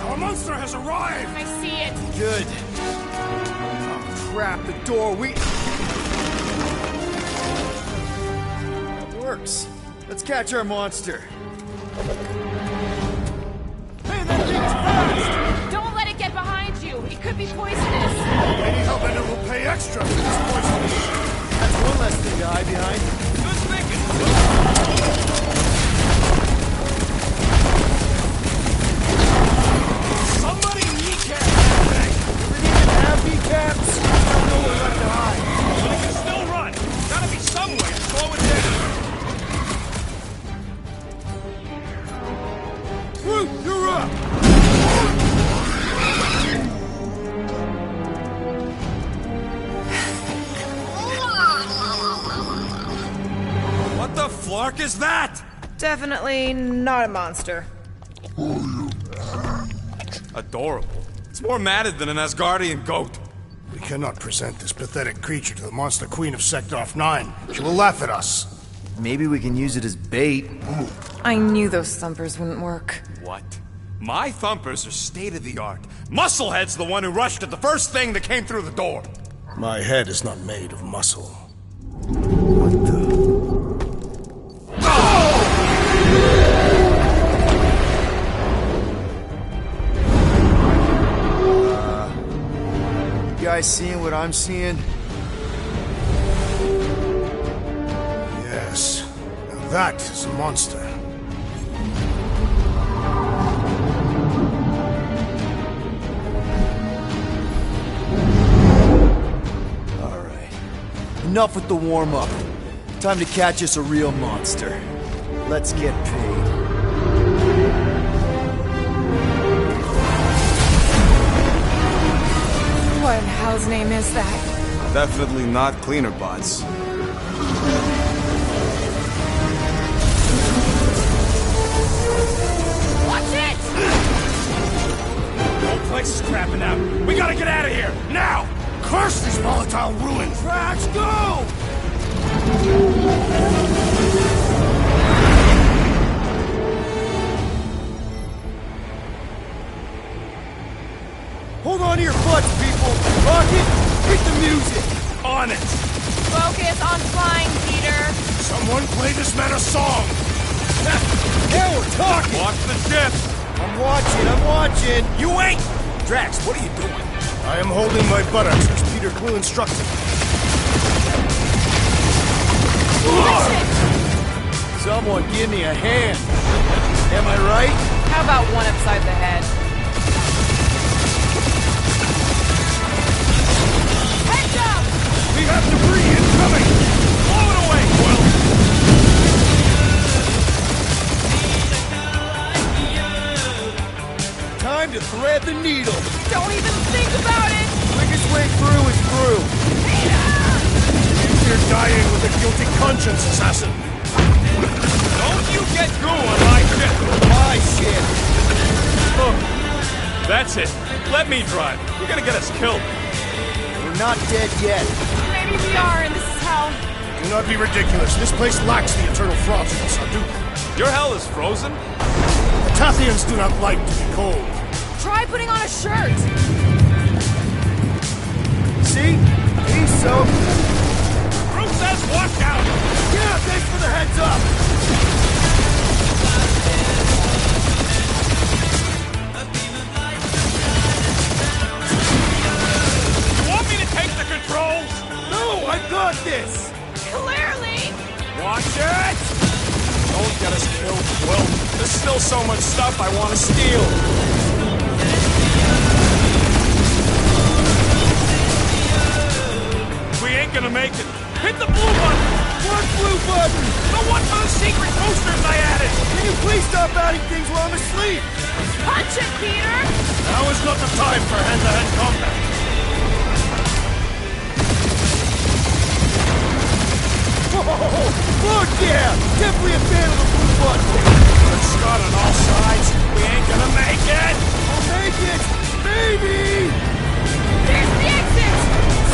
S8: Our monster has arrived!
S10: I see it.
S6: Good. Oh, crap, the door, That works. Let's catch our monster. Hey, that thing's fast!
S10: Don't let it get behind you. It could be poisonous.
S5: Lady Hellbender will pay extra for this poison.
S6: That's one less thing to hide behind.
S8: Good thinking. Somebody kneecap that thing!
S6: We didn't even have kneecaps. There's nowhere left to hide.
S8: We can still run. Gotta be some way to slow it down.
S6: Groot, you're up!
S8: What the flark is that?
S9: Definitely not a monster.
S8: Adorable. It's more matted than an Asgardian goat.
S5: We cannot present this pathetic creature to the Monster Queen of Seknarf 9. She will laugh at us.
S6: Maybe we can use it as bait.
S9: I knew those thumpers wouldn't work.
S8: What? My thumpers are state-of-the-art. Musclehead's the one who rushed at the first thing that came through the door.
S5: My head is not made of muscle.
S6: What the? You guys seeing what I'm seeing?
S5: Yes. Now that is a monster.
S6: Alright. Enough with the warm-up. Time to catch us a real monster. Let's get paid.
S9: What in hell's name is that?
S8: Definitely not cleaner bots.
S10: Watch it!
S8: The whole place is crapping out. We gotta get out of here, now!
S5: Curse these volatile ruins!
S8: Drax, go!
S6: Hold on to your butts, people! Rocket, hit the music!
S8: On it!
S10: Focus on flying, Peter.
S5: Someone play this man a song!
S6: Now we're talking!
S8: Watch the ship!
S6: I'm watching!
S8: You wait! Drax, what are you doing?
S5: I am holding my buttocks as Peter Quill instructed.
S6: Someone give me a hand! Am I right?
S10: How about one upside the head? Heads up!
S8: We have debris incoming! Blow it away, Quill!
S6: Time to thread the needle!
S10: Don't even think about it!
S6: Quickest way through is through!
S5: You're dying with a guilty conscience, assassin!
S8: Don't you get goo on my ship!
S6: My shit!
S8: Oh, that's it. Let me drive. You're gonna get us killed.
S6: We're not dead yet.
S10: Maybe we are, and this is hell.
S5: Do not be ridiculous. This place lacks the eternal frost of Sarduka.
S8: Your hell is frozen?
S5: The Tathians do not like to be cold.
S10: Try putting on a shirt.
S6: See? He's so...
S8: Bruce says watch out!
S6: Yeah, thanks for the heads up!
S8: You want me to take the controls?
S6: No, I got this!
S10: Clearly!
S8: Watch it! Don't get us killed, Quill. There's still so much stuff I want to steal. We ain't gonna make it. Hit the blue button!
S6: What blue button?
S8: The one for the secret boosters I added!
S6: Can you please stop adding things while I'm asleep?
S10: Punch it, Peter!
S5: Now is not the time for hand-to-hand combat.
S6: Fuck yeah! Definitely a fan of the blue button!
S8: Good Scott on all sides. We ain't gonna make it!
S6: I'll make it! Maybe!
S10: There's the exit!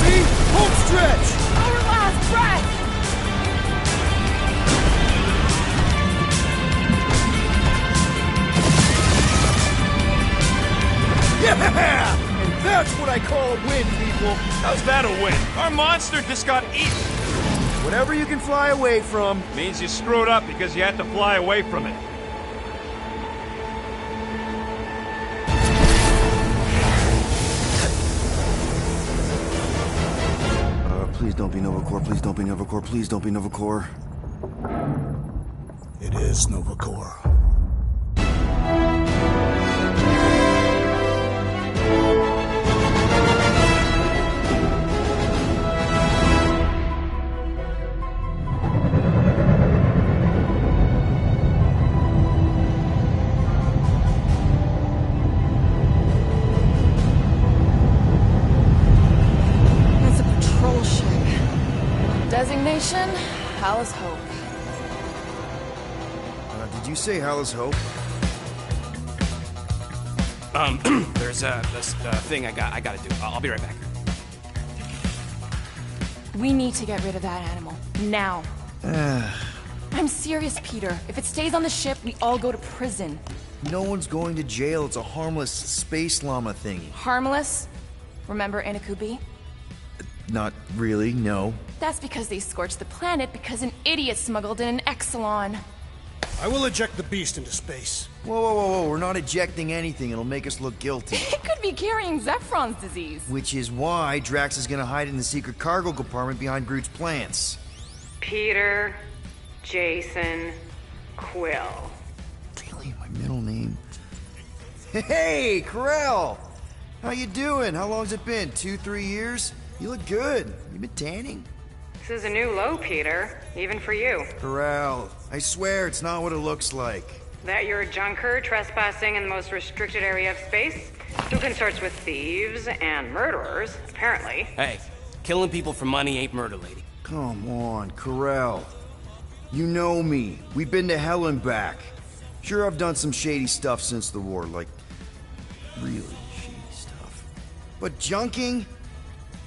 S6: See? Home stretch!
S10: Our last breath!
S6: Yeah! And that's what I call a win, people!
S8: How's that a win? Our monster just got eaten.
S6: Whatever you can fly away from.
S8: Means you screwed up because you had to fly away from it.
S6: Please don't be Nova Corps, please don't be Nova Corps, please don't be Nova Corps.
S5: It is Nova Corps.
S10: It's a patrol ship. Designation, Hal's Hope.
S6: Did you say Hal's Hope?
S7: There's this thing I gotta do. I'll be right back.
S10: We need to get rid of that animal. Now. I'm serious, Peter. If it stays on the ship, we all go to prison.
S6: No one's going to jail. It's a harmless space llama thingy.
S10: Harmless? Remember Inakubi?
S6: Not really, no.
S10: That's because they scorched the planet because an idiot smuggled in an Exelon.
S5: I will eject the beast into space.
S6: Whoa, whoa, whoa, whoa. We're not ejecting anything. It'll make us look guilty.
S10: It could be carrying Zephron's disease.
S6: Which is why Drax is gonna hide in the secret cargo compartment behind Groot's plants.
S11: Peter, Jason, Quill.
S6: Really? My middle name? Hey, Corell! How you doing? How long's it been? 2-3 years? You look good. You been tanning?
S11: This is a new low, Peter. Even for you.
S6: Corell, I swear it's not what it looks like.
S11: That you're a junker trespassing in the most restricted area of space? Who consorts with thieves and murderers, apparently.
S7: Hey, killing people for money ain't murder, lady.
S6: Come on, Corell. You know me. We've been to hell and back. Sure, I've done some shady stuff since the war, like really shady stuff. But junking?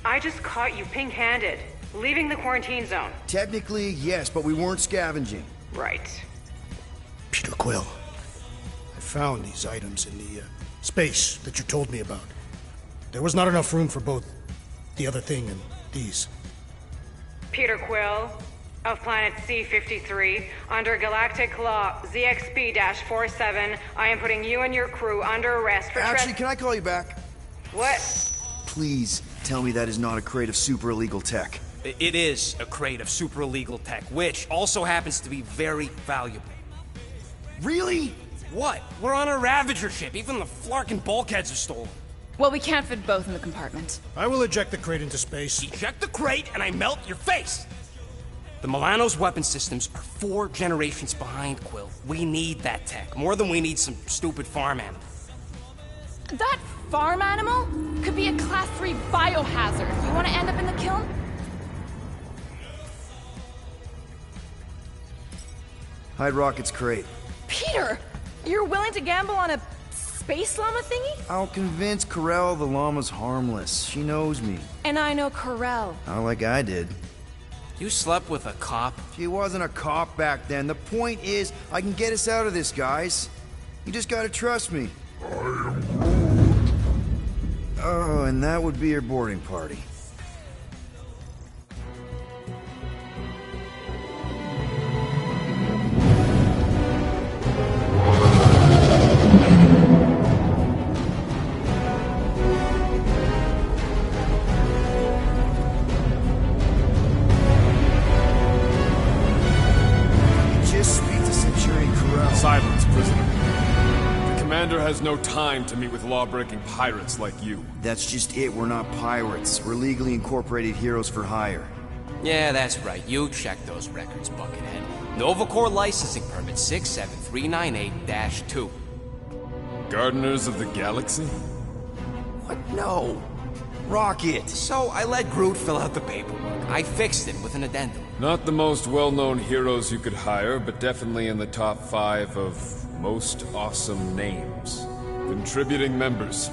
S11: I just caught you pink-handed, leaving the quarantine zone.
S6: Technically, yes, but we weren't scavenging.
S11: Right.
S5: Peter Quill, I found these items in the space that you told me about. There was not enough room for both the other thing and these.
S11: Peter Quill, of planet C-53, under Galactic Law ZXB-47, I am putting you and your crew under arrest for
S6: Actually, can I call you back?
S11: What?
S6: Please tell me that is not a crate of super illegal tech.
S7: It is a crate of super illegal tech, which also happens to be very valuable.
S6: Really?
S7: What? We're on a Ravager ship. Even the Flarkin bulkheads are stolen.
S10: Well, we can't fit both in the compartment.
S5: I will eject the crate into space.
S7: Eject the crate and I melt your face! The Milano's weapon systems are 4 generations behind, Quill. We need that tech, more than we need some stupid farm animal.
S10: That farm animal could be a Class 3 biohazard. You want to end up in the kiln?
S6: Hide Rocket's crate.
S10: Peter! You're willing to gamble on a space llama thingy?
S6: I'll convince Corell the llama's harmless. She knows me.
S10: And I know Corell.
S6: Not like I did.
S7: You slept with a cop?
S6: She wasn't a cop back then. The point is, I can get us out of this, guys. You just gotta trust me. Oh, and that would be your boarding party. Just speak to Centurion Corell.
S12: Silence, prisoner. The commander has no time to meet with law-breaking pirates like you.
S6: That's just it. We're not pirates. We're legally incorporated heroes for hire.
S7: Yeah, that's right. You check those records, Buckethead. Nova Corps licensing permit 67398-2.
S12: Gardeners of the Galaxy?
S6: What? No. Rocket!
S7: So I let Groot fill out the paperwork. I fixed it with an addendum.
S12: Not the most well-known heroes you could hire, but definitely in the top 5 of most awesome names. Contributing members.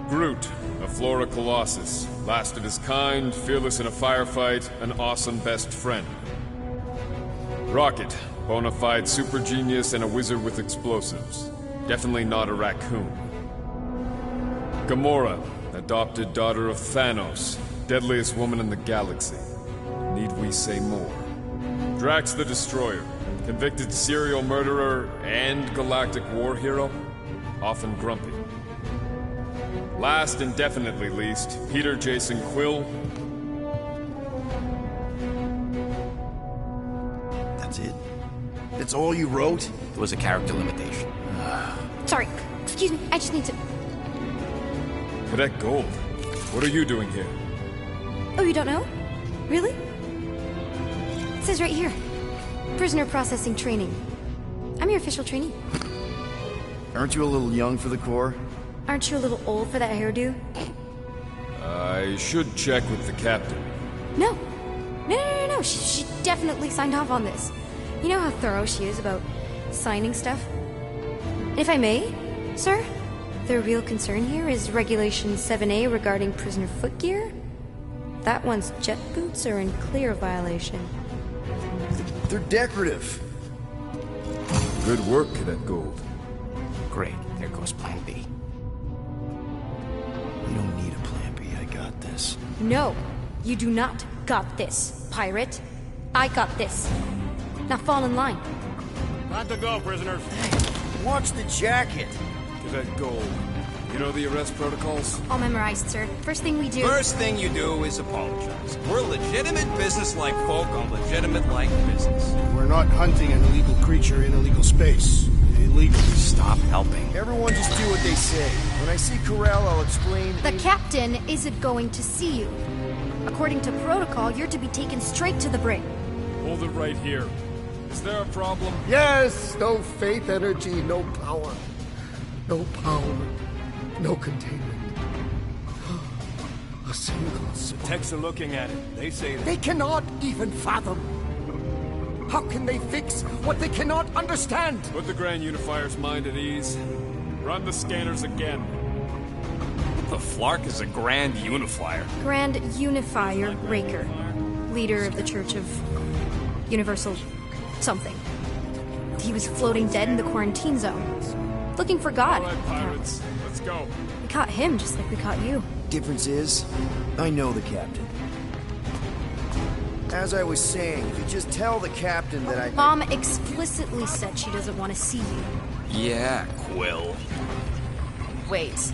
S12: Groot, a Flora Colossus, last of his kind, fearless in a firefight, an awesome best friend. Rocket, bona fide super genius and a wizard with explosives. Definitely not a raccoon. Gamora, adopted daughter of Thanos, deadliest woman in the galaxy. Need we say more? Drax the Destroyer, convicted serial murderer and galactic war hero, often grumpy. Last and definitely least, Peter Jason Quill.
S6: That's it? That's all you wrote?
S7: There was a character limitation.
S13: Sorry, excuse me, I just need to...
S12: Cadet Gold, what are you doing here?
S13: Oh, you don't know? Really? It says right here. Prisoner processing training. I'm your official trainee.
S6: Aren't you a little young for the Corps?
S13: Aren't you a little old for that hairdo?
S12: I should check with the captain.
S13: No. No. She definitely signed off on this. You know how thorough she is about signing stuff? And if I may, sir, the real concern here is Regulation 7A regarding prisoner footgear. That one's jet boots are in clear violation.
S6: They're decorative.
S12: Good work, Cadet Gold.
S7: Great, there goes Plan B.
S6: You don't need a plan B, I got this.
S13: No, you do not got this, pirate. I got this. Now fall in line.
S8: Time to go, prisoners.
S6: Watch the jacket.
S12: Cadet Gold, you know the arrest protocols?
S13: All memorized, sir. First thing we do...
S7: First thing you do is apologize. We're legitimate business-like folk on legitimate-like business.
S5: We're not hunting an illegal creature in illegal space. Illegal.
S7: Stop helping.
S6: Everyone just do what they say. When I see Corell, I'll explain...
S13: The captain isn't going to see you. According to protocol, you're to be taken straight to the brig.
S12: Hold it right here. Is there a problem?
S14: Yes! No faith energy, no power. No power. No containment. A single spark.
S8: Techs are looking at it. They say that.
S14: They cannot even fathom. How can they fix what they cannot understand?
S12: Put the Grand Unifier's mind at ease. Run the scanners again.
S7: The Flark is a Grand Unifier.
S13: Grand Unifier Raker. Leader of the Church of Universal something. He was floating dead in the quarantine zone. Looking for God.
S12: All right, pirates. Let's go.
S13: We caught him just like we caught you.
S6: Difference is, I know the captain. As I was saying, if you just tell the captain that I...
S13: Mom explicitly said she doesn't want to see you.
S7: Yeah, Quill.
S9: Wait.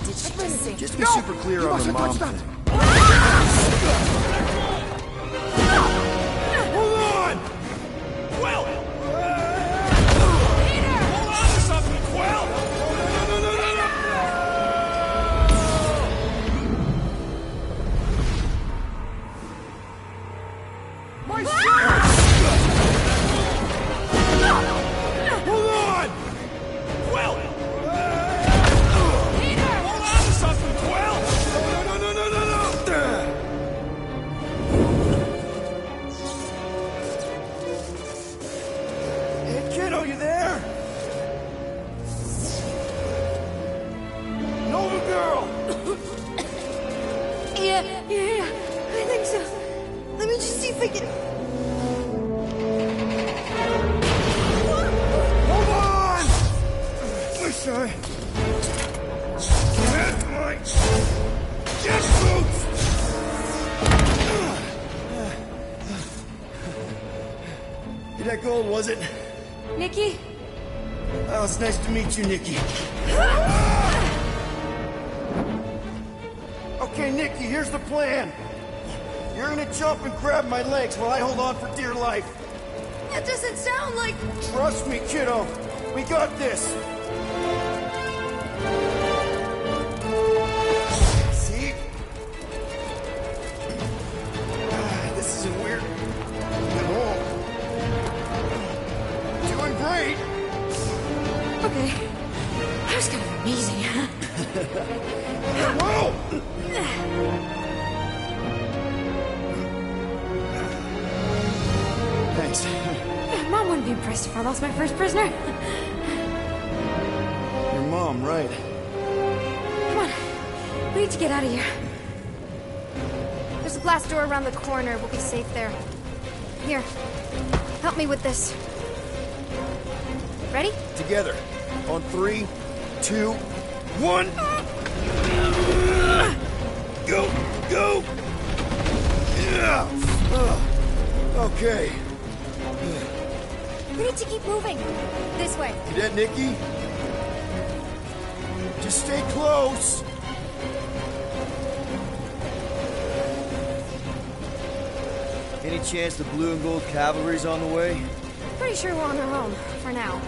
S9: Did she just say...
S6: Just be super clear on the mom thing.
S8: Hold on! Quill! Peter! Hold on to something, Quill!
S14: My shirt!
S8: Hold on! Quill! Peter! Hold on to something, Quill! No!
S6: Hey, kiddo, you there? Nova girl!
S13: Yeah, I think so. Let me just see if I can...
S8: Hold on! Wish I had my jet boots!
S6: That Gold, was it?
S13: Nikki?
S6: Oh, it's nice to meet you, Nikki. Okay, Nikki, here's the plan. You're gonna jump and grab my legs while I hold on for dear life.
S13: That doesn't sound like...
S6: Trust me, kiddo. We got this. See? This isn't weird at all. Doing great.
S13: Okay. That was kind of amazing, huh?
S6: Whoa! Thanks.
S13: Mom wouldn't be impressed if I lost my first prisoner.
S6: Your mom, right?
S13: Come on. We need to get out of here. There's a glass door around the corner. We'll be safe there. Here. Help me with this. Ready?
S6: Together. On 3, 2, 1. Go! Go! Yeah! Okay.
S13: We need to keep moving. This way.
S6: Cadet Nikki? Just stay close! Any chance the blue and gold cavalry's on the way?
S13: Pretty sure we're on our own, for now.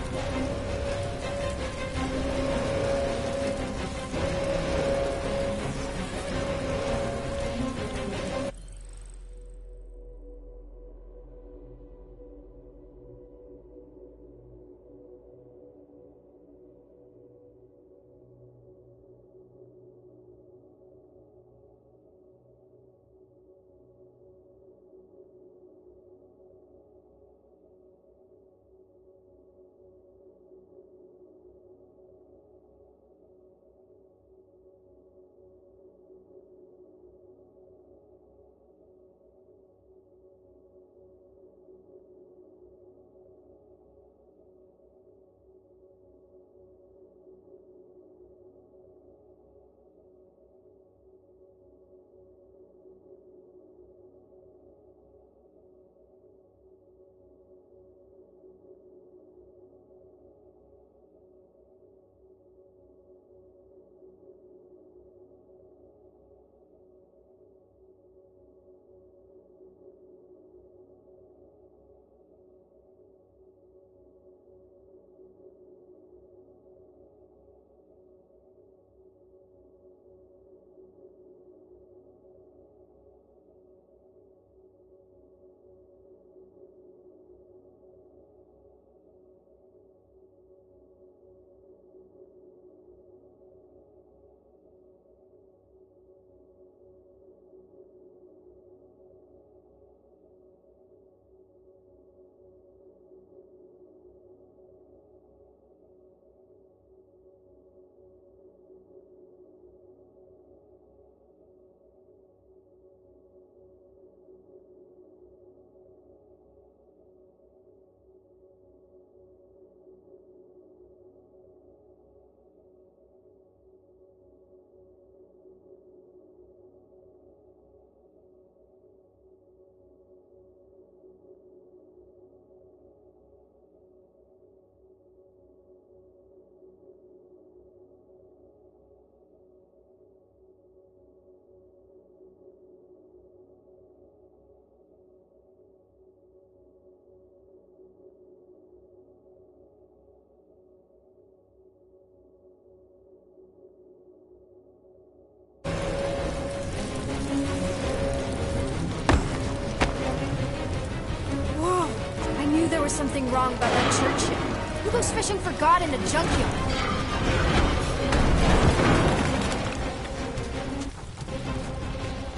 S13: Something wrong about that church ship. Who goes fishing for God in a junkyard?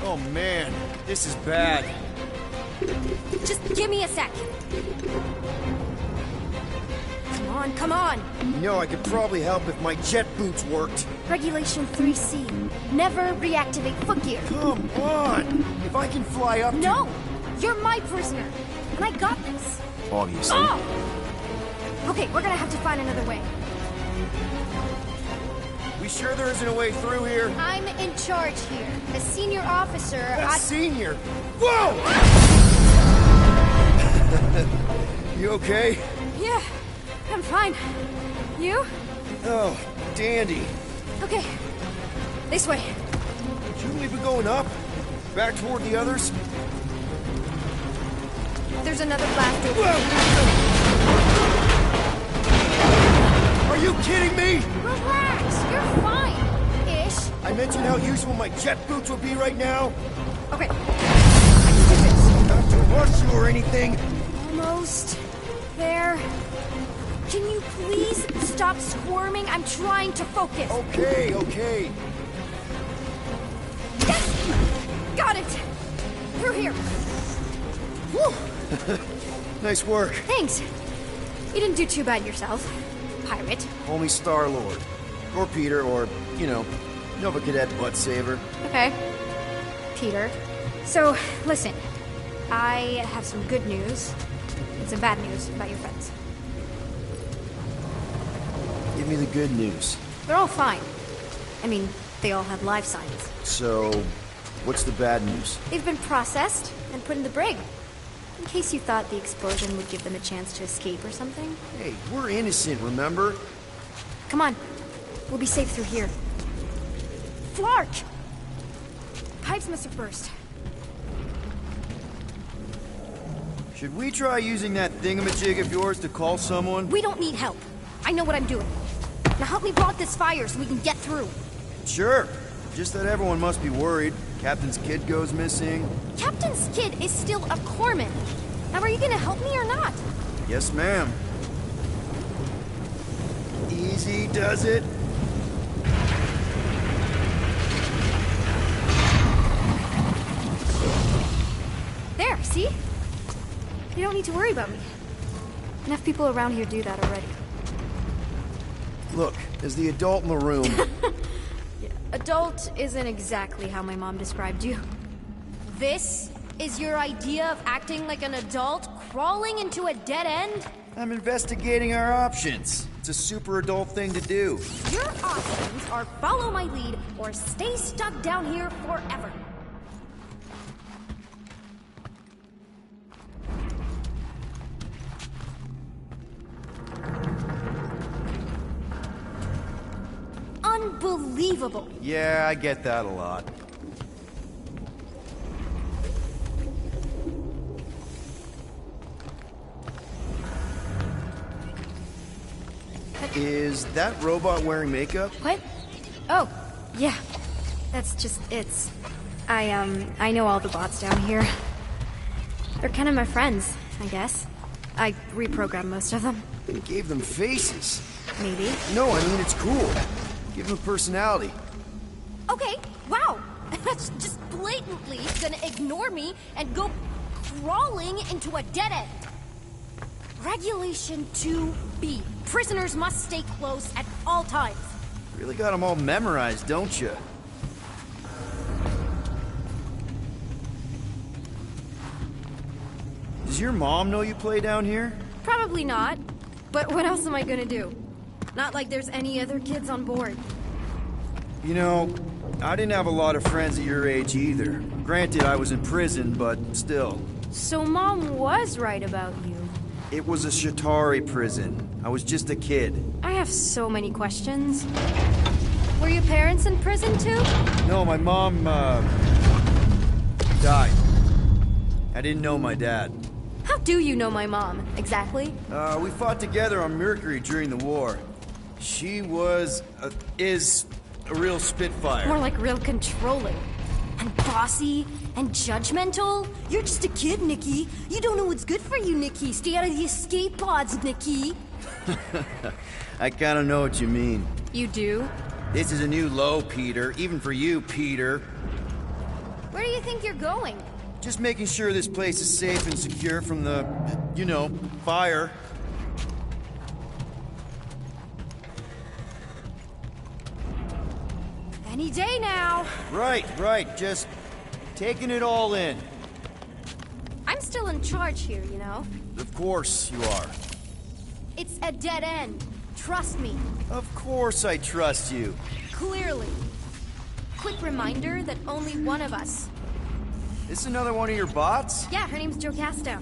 S6: Oh man, this is bad.
S13: Just give me a sec. Come on, come on!
S6: You know, I could probably help if my jet boots worked.
S13: Regulation 3C. Never reactivate foot gear.
S6: Come on! If I can fly up
S13: No! You're my prisoner, and I got this.
S6: Obviously.
S13: Oh! Okay, we're gonna have to find another way.
S6: We sure there isn't a way through here?
S13: I'm in charge here. As senior officer,
S6: Senior? Whoa! You okay?
S13: Yeah, I'm fine. You?
S6: Oh, dandy.
S13: Okay, this way.
S6: Shouldn't we be going up? Back toward the others?
S13: There's another blast over.
S6: Are you kidding me?
S13: Relax, you're fine. Ish.
S6: I mentioned how useful my jet boots would be right now.
S13: Okay, I can do this.
S6: Not to rush you or anything.
S13: Almost there. Can you please stop squirming? I'm trying to focus.
S6: Okay, okay.
S13: Yes! Got it! Through here. Woo!
S6: Nice work.
S13: Thanks. You didn't do too bad yourself, pirate.
S6: Homie Star-Lord. Or Peter, or, you know, Nova Cadet Butt Saver.
S13: Okay. Peter. So, listen. I have some good news and some bad news about your friends.
S6: Give me the good news.
S13: They're all fine. I mean, they all have life signs.
S6: So, what's the bad news?
S13: They've been processed and put in the brig. In case you thought the explosion would give them a chance to escape or something.
S6: Hey, we're innocent, remember?
S13: Come on. We'll be safe through here. Flark! Pipes must have burst.
S6: Should we try using that thingamajig of yours to call someone?
S13: We don't need help. I know what I'm doing. Now help me block this fire so we can get through.
S6: Sure. Just that everyone must be worried. Captain's kid goes missing.
S13: Captain's kid is still a corpsman. Now are you gonna help me or not?
S6: Yes, ma'am. Easy does it.
S13: There, see? You don't need to worry about me. Enough people around here do that already.
S6: Look, as the adult in the room...
S13: Adult isn't exactly how my mom described you. This is your idea of acting like an adult crawling into a dead end?
S6: I'm investigating our options. It's a super adult thing to do.
S13: Your options are follow my lead or stay stuck down here forever. Unbelievable.
S6: Yeah, I get that a lot. Is that robot wearing makeup?
S13: What? Oh, yeah. That's just it's. I know all the bots down here. They're kind of my friends, I guess. I reprogrammed most of them.
S6: You gave them faces.
S13: Maybe.
S6: No, I mean it's cool. Give them personality.
S13: Okay, wow. That's just blatantly gonna ignore me and go crawling into a dead end. Regulation 2B. Prisoners must stay close at all times.
S6: Really got them all memorized, don't you? Does your mom know you play down here?
S13: Probably not. But what else am I gonna do? Not like there's any other kids on board.
S6: You know, I didn't have a lot of friends at your age either. Granted, I was in prison, but still.
S13: So Mom was right about you.
S6: It was a Shatari prison. I was just a kid.
S13: I have so many questions. Were your parents in prison too?
S6: No, my mom, died. I didn't know my dad.
S13: How do you know my mom, exactly?
S6: We fought together on Mercury during the war. She is a real spitfire.
S13: More like real controlling. And bossy and judgmental. You're just a kid, Nikki. You don't know what's good for you, Nikki. Stay out of the escape pods, Nikki.
S6: I kinda know what you mean.
S13: You do?
S6: This is a new low, Peter. Even for you, Peter.
S13: Where do you think you're going?
S6: Just making sure this place is safe and secure from the, you know, fire.
S13: Any day now.
S6: Right. Just taking it all in.
S13: I'm still in charge here, you know?
S6: Of course you are.
S13: It's a dead end. Trust me.
S6: Of course I trust you.
S13: Clearly. Quick reminder that only one of us.
S6: This another one of your bots?
S13: Yeah, her name's Jocasta.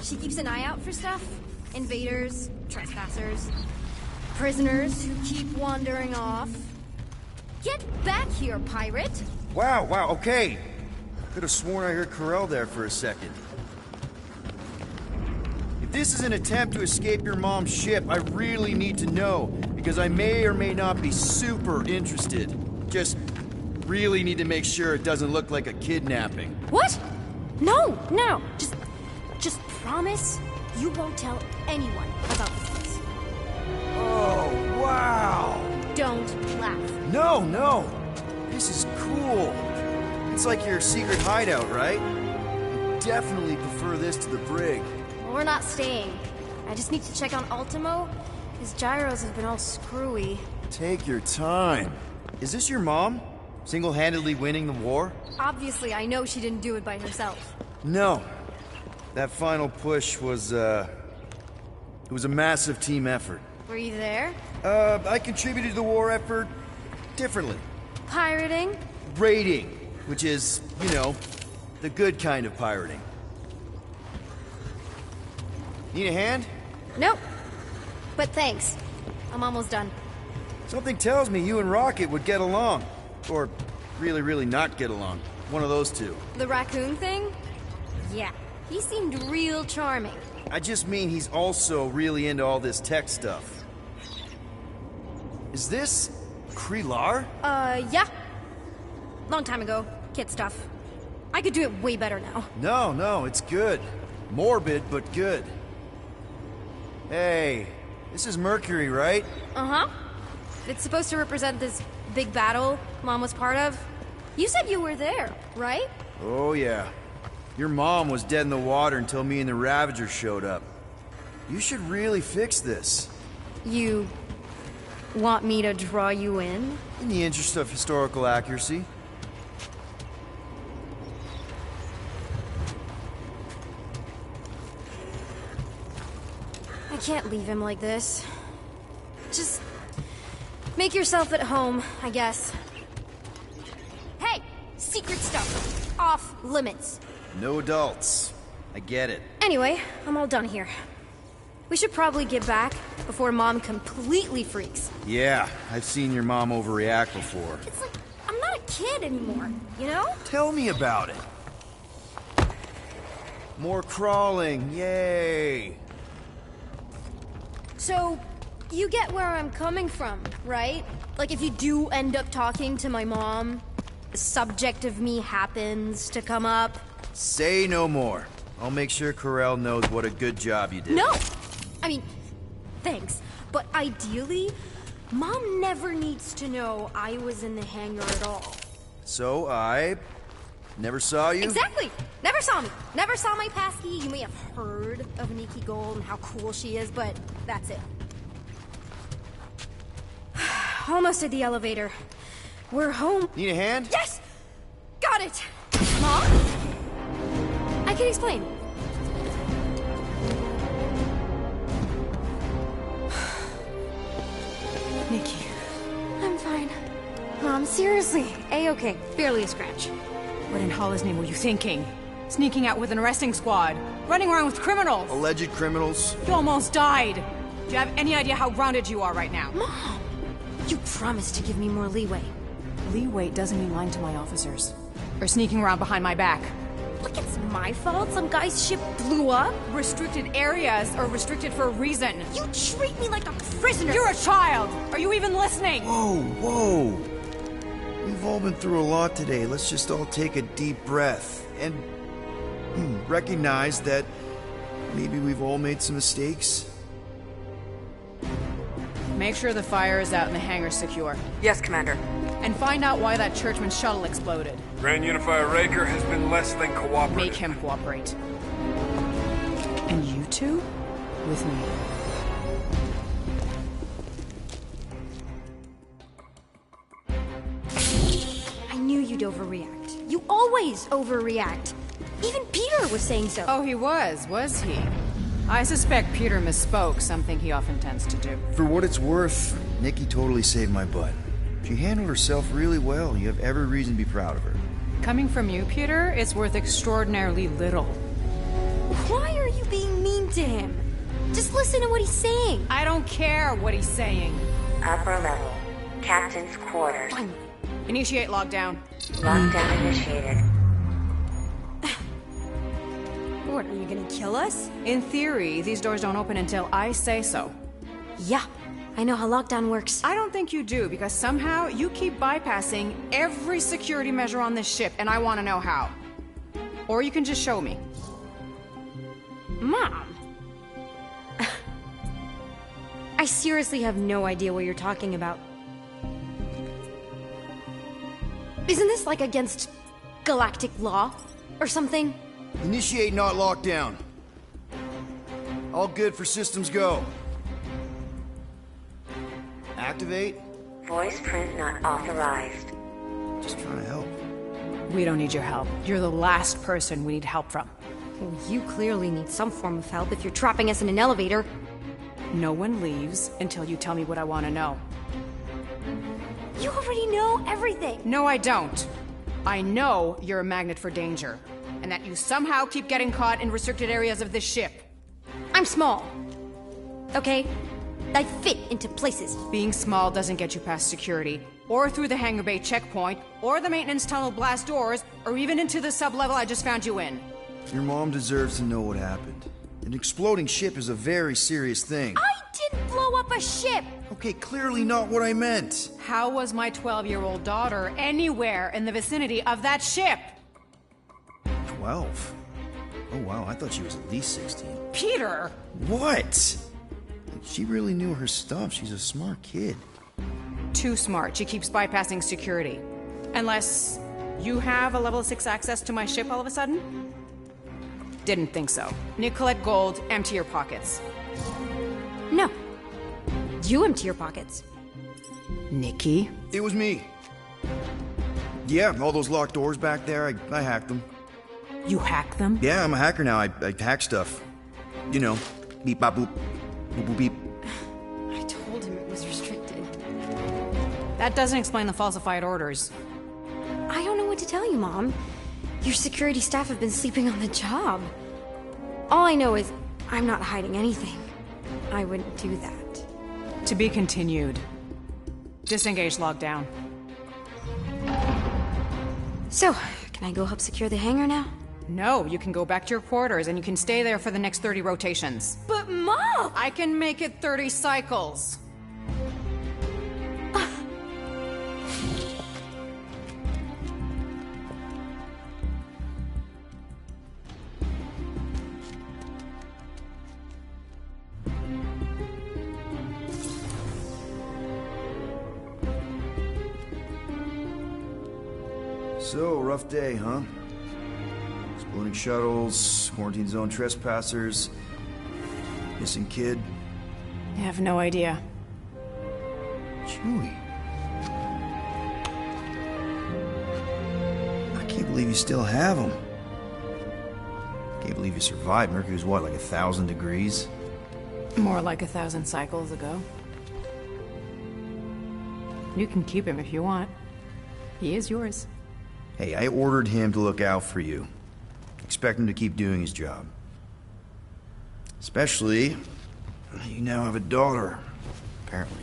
S13: She keeps an eye out for stuff. Invaders, trespassers, prisoners who keep wandering off. Get back here, pirate!
S6: Wow, okay. Could have sworn I heard Corell there for a second. If this is an attempt to escape your mom's ship, I really need to know, because I may or may not be super interested. Just really need to make sure it doesn't look like a kidnapping.
S13: What? No. Just promise you won't tell anyone about this place.
S6: Looks like your secret hideout, right? I definitely prefer this to the brig.
S13: Well, we're not staying. I just need to check on Ultimo. His gyros have been all screwy.
S6: Take your time. Is this your mom? Single-handedly winning the war?
S13: Obviously, I know she didn't do it by herself.
S6: No. That final push was, it was a massive team effort.
S13: Were you there?
S6: I contributed to the war effort differently.
S13: Pirating?
S6: Raiding, which is, you know, the good kind of pirating. Need a hand?
S13: Nope. But thanks. I'm almost done.
S6: Something tells me you and Rocket would get along. Or really, really not get along. One of those two.
S13: The raccoon thing? Yeah. He seemed real charming.
S6: I just mean he's also really into all this tech stuff. Is this Krelar?
S13: Yeah. Long time ago. Kid stuff. I could do it way better now.
S6: No, it's good. Morbid, but good. Hey, this is Mercury, right?
S13: Uh-huh. It's supposed to represent this big battle Mom was part of. You said you were there, right?
S6: Oh, yeah. Your mom was dead in the water until me and the Ravager showed up. You should really fix this.
S13: You want me to draw you in?
S6: In the interest of historical accuracy.
S13: I can't leave him like this. Just make yourself at home, I guess. Hey! Secret stuff. Off limits.
S6: No adults. I get it.
S13: Anyway, I'm all done here. We should probably get back before Mom completely freaks.
S6: Yeah, I've seen your mom overreact before.
S13: It's like, I'm not a kid anymore, you know?
S6: Tell me about it. More crawling, yay!
S13: So, you get where I'm coming from, right? Like if you do end up talking to my mom, the subject of me happens to come up.
S6: Say no more. I'll make sure Corell knows what a good job you did.
S13: No! I mean, thanks. But ideally, Mom never needs to know I was in the hangar at all.
S6: So I never saw you?
S13: Exactly! Never saw me. Never saw my passkey. You may have heard of Nikki Gold and how cool she is, but that's it. Almost at the elevator. We're home.
S6: Need a hand?
S13: Yes! Got it! Mom? I can explain.
S2: Nikki.
S13: I'm fine. Mom, seriously. A-okay. Barely a scratch.
S2: What in Hollis' name were you thinking? Sneaking out with an arresting squad? Running around with criminals?
S6: Alleged criminals?
S2: You almost died! Do you have any idea how grounded you are right now?
S13: Mom! You promised to give me more leeway.
S2: Leeway doesn't mean lying to my officers. Or sneaking around behind my back.
S13: Look, it's my fault some guy's ship blew up.
S2: Restricted areas are restricted for a reason.
S13: You treat me like a prisoner!
S2: You're a child! Are you even listening?
S6: Whoa. We've all been through a lot today. Let's just all take a deep breath and recognize that maybe we've all made some mistakes.
S2: Make sure the fire is out and the hangar's secure.
S11: Yes, Commander.
S2: And find out why that Churchman shuttle exploded.
S8: Grand Unifier Raker has been less than cooperative.
S2: Make him cooperate. And you two? With me.
S13: I knew you'd overreact. You always overreact. Even Peter was saying so.
S2: Oh, he was he? I suspect Peter misspoke, something he often tends to do.
S6: For what it's worth, Nikki totally saved my butt. She handled herself really well. You have every reason to be proud of her.
S2: Coming from you, Peter, it's worth extraordinarily little.
S13: Why are you being mean to him? Just listen to what he's saying.
S2: I don't care what he's saying.
S15: Upper level. Captain's quarters.
S13: Finally.
S2: Initiate lockdown.
S15: Lockdown initiated.
S13: What, are you gonna kill us?
S2: In theory, these doors don't open until I say so.
S13: Yeah, I know how lockdown works.
S2: I don't think you do, because somehow you keep bypassing every security measure on this ship, and I want to know how. Or you can just show me.
S13: Mom! I seriously have no idea what you're talking about. Isn't this like against galactic law or something?
S6: Initiate not lockdown. All good for systems go. Activate.
S15: Voice print not authorized.
S6: Just trying to help.
S11: We don't need your help. You're the last person we need help from.
S13: Well, you clearly need some form of help if you're trapping us in an elevator.
S11: No one leaves until you tell me what I want to know.
S13: You already know everything!
S11: No, I don't. I know you're a magnet for danger, and that you somehow keep getting caught in restricted areas of this ship.
S13: I'm small. Okay? I fit into places.
S11: Being small doesn't get you past security, or through the hangar bay checkpoint, or the maintenance tunnel blast doors, or even into the sub-level I just found you in.
S6: Your mom deserves to know what happened. An exploding ship is a very serious thing.
S13: I didn't blow up a ship!
S6: Okay, clearly not what I meant.
S11: How was my 12-year-old daughter anywhere in the vicinity of that ship?
S6: 12? Oh wow, I thought she was at least 16.
S11: Peter!
S6: What? She really knew her stuff. She's a smart kid.
S11: Too smart. She keeps bypassing security. Unless you have a level 6 access to my ship all of a sudden? Didn't think so. Nicolette Gold, empty your pockets.
S13: No. You empty your pockets.
S11: Nikki?
S6: It was me. Yeah, all those locked doors back there, I hacked them.
S11: You hack them?
S6: Yeah, I'm a hacker now. I hack stuff. You know, beep, bop, boop. Boop, boop, beep.
S13: I told him it was restricted.
S11: That doesn't explain the falsified orders.
S13: I don't know what to tell you, Mom. Your security staff have been sleeping on the job. All I know is I'm not hiding anything. I wouldn't do that.
S11: To be continued. Disengage lockdown.
S13: So, can I go help secure the hangar now?
S11: No, you can go back to your quarters and you can stay there for the next 30 rotations.
S13: But Mom!
S11: I can make it 30 cycles.
S6: So, rough day, huh? Exploding shuttles, quarantine zone trespassers, missing kid.
S11: I have no idea.
S6: Chewie. I can't believe you still have him. Can't believe you survived. Mercury was what, like 1,000 degrees?
S11: More like 1,000 cycles ago. You can keep him if you want. He is yours.
S6: Hey, I ordered him to look out for you. Expect him to keep doing his job. Especially, you now have a daughter, apparently.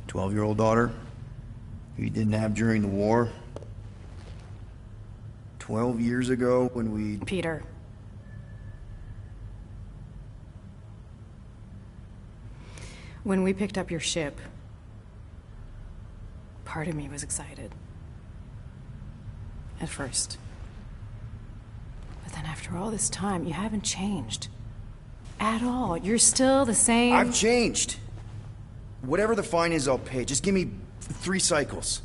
S6: Twelve-year-old daughter, who you didn't have during the war. 12 years ago when we...
S11: Peter. When we picked up your ship, part of me was excited. At first. But then after all this time, you haven't changed. At all. You're still the same...
S6: I've changed. Whatever the fine is, I'll pay. Just give me 3 cycles.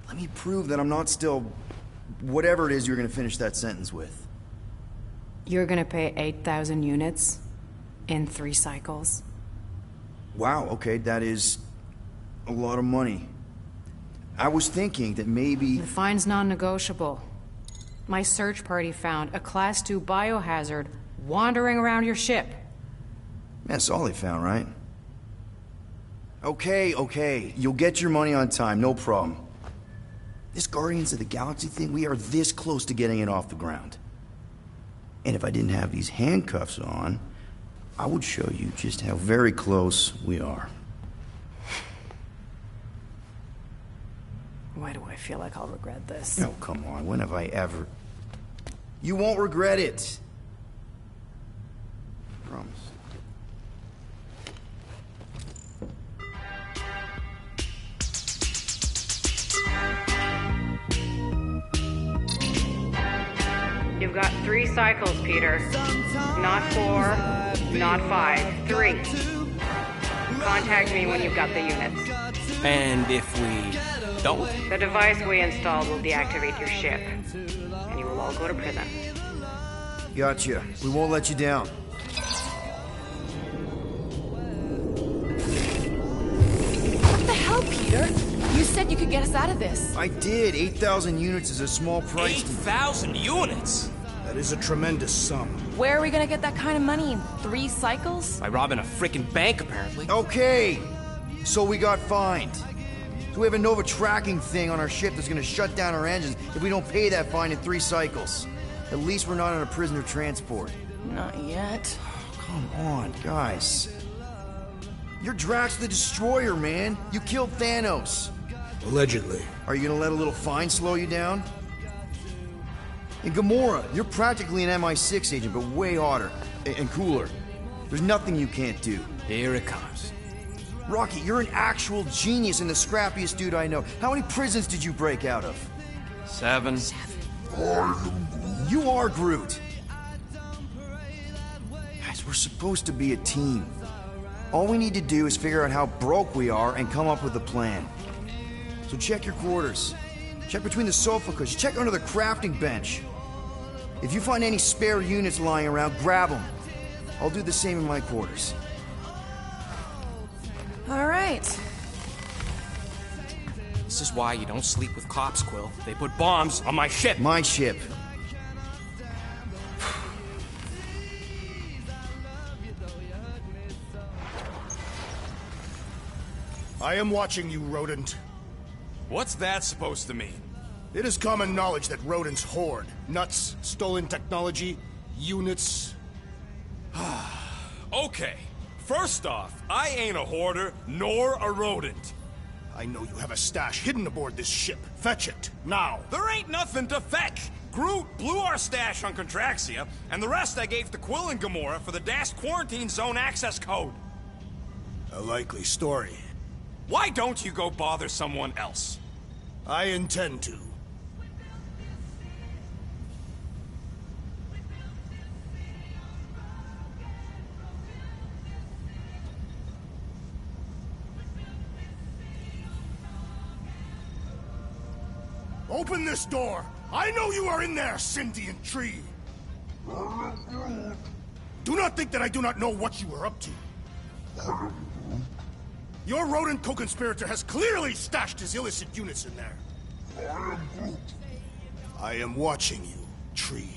S6: Let me prove that I'm not still... whatever it is you're gonna finish that sentence with.
S11: You're gonna pay 8,000 units in 3 cycles?
S6: Wow, okay, that is a lot of money. I was thinking that maybe...
S11: The fine's non-negotiable. My search party found a Class 2 biohazard wandering around your ship.
S6: That's all they found, right? Okay. You'll get your money on time, no problem. This Guardians of the Galaxy thing, we are this close to getting it off the ground. And if I didn't have these handcuffs on, I would show you just how very close we are.
S11: Why do I feel like I'll regret this?
S6: Oh, come on, when have I ever... You won't regret it. I promise.
S11: You've got 3 cycles, Peter. Not 4, not 5, 3. Contact me when you've got the units.
S7: And if we don't?
S11: The device we installed will deactivate your ship, and you will all go to prison.
S6: Gotcha. We won't let you down.
S9: What the hell, Peter? You said you could get us out of this.
S6: I did. 8,000 units is a small price.
S7: 8,000 units?
S5: That is a tremendous sum.
S9: Where are we gonna get that kind of money in 3 cycles?
S7: By robbing a freaking bank, apparently.
S6: Okay. So we got fined. So we have a Nova tracking thing on our ship that's gonna shut down our engines if we don't pay that fine in 3 cycles. At least we're not on a prisoner transport.
S9: Not yet.
S6: Come on, guys. You're Drax the Destroyer, man. You killed Thanos.
S5: Allegedly.
S6: Are you gonna let a little fine slow you down? And Gamora, you're practically an MI6 agent, but way hotter. And cooler. There's nothing you can't do.
S7: Here it comes.
S6: Rocky, you're an actual genius and the scrappiest dude I know. How many prisons did you break out of?
S7: 7.
S6: You are Groot. Guys, we're supposed to be a team. All we need to do is figure out how broke we are and come up with a plan. So check your quarters. Check between the sofa cushions. Check under the crafting bench. If you find any spare units lying around, grab them. I'll do the same in my quarters.
S9: All right.
S7: This is why you don't sleep with cops, Quill. They put bombs on my ship.
S6: My ship.
S5: I am watching you, rodent.
S8: What's that supposed to mean?
S5: It is common knowledge that rodents hoard nuts, stolen technology, units.
S8: Okay. First off, I ain't a hoarder, nor a rodent.
S5: I know you have a stash hidden aboard this ship. Fetch it, now.
S8: There ain't nothing to fetch. Groot blew our stash on Contraxia, and the rest I gave to Quill and Gamora for the DAS quarantine zone access code.
S5: A likely story.
S8: Why don't you go bother someone else?
S5: I intend to. Open this door! I know you are in there, sentient tree! Do not think that I do not know what you are up to. Your rodent co-conspirator has clearly stashed his illicit units in there. I am watching you, tree.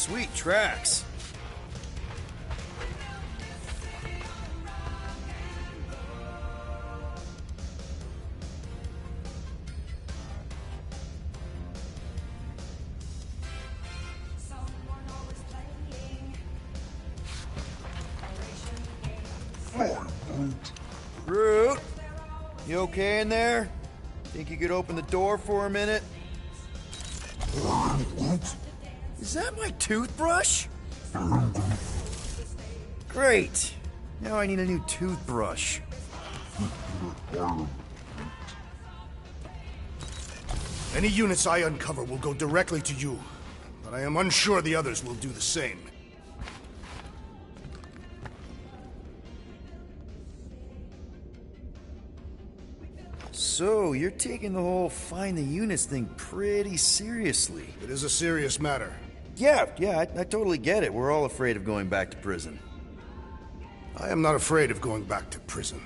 S6: Sweet tracks. Groot, you okay in there? Think you could open the door for a minute? Is that my toothbrush? Great. Now I need a new toothbrush.
S5: Any units I uncover will go directly to you, but I am unsure the others will do the same.
S6: So, you're taking the whole find the units thing pretty seriously.
S5: It is a serious matter.
S6: Yeah, I totally get it. We're all afraid of going back to prison.
S5: I am not afraid of going back to prison.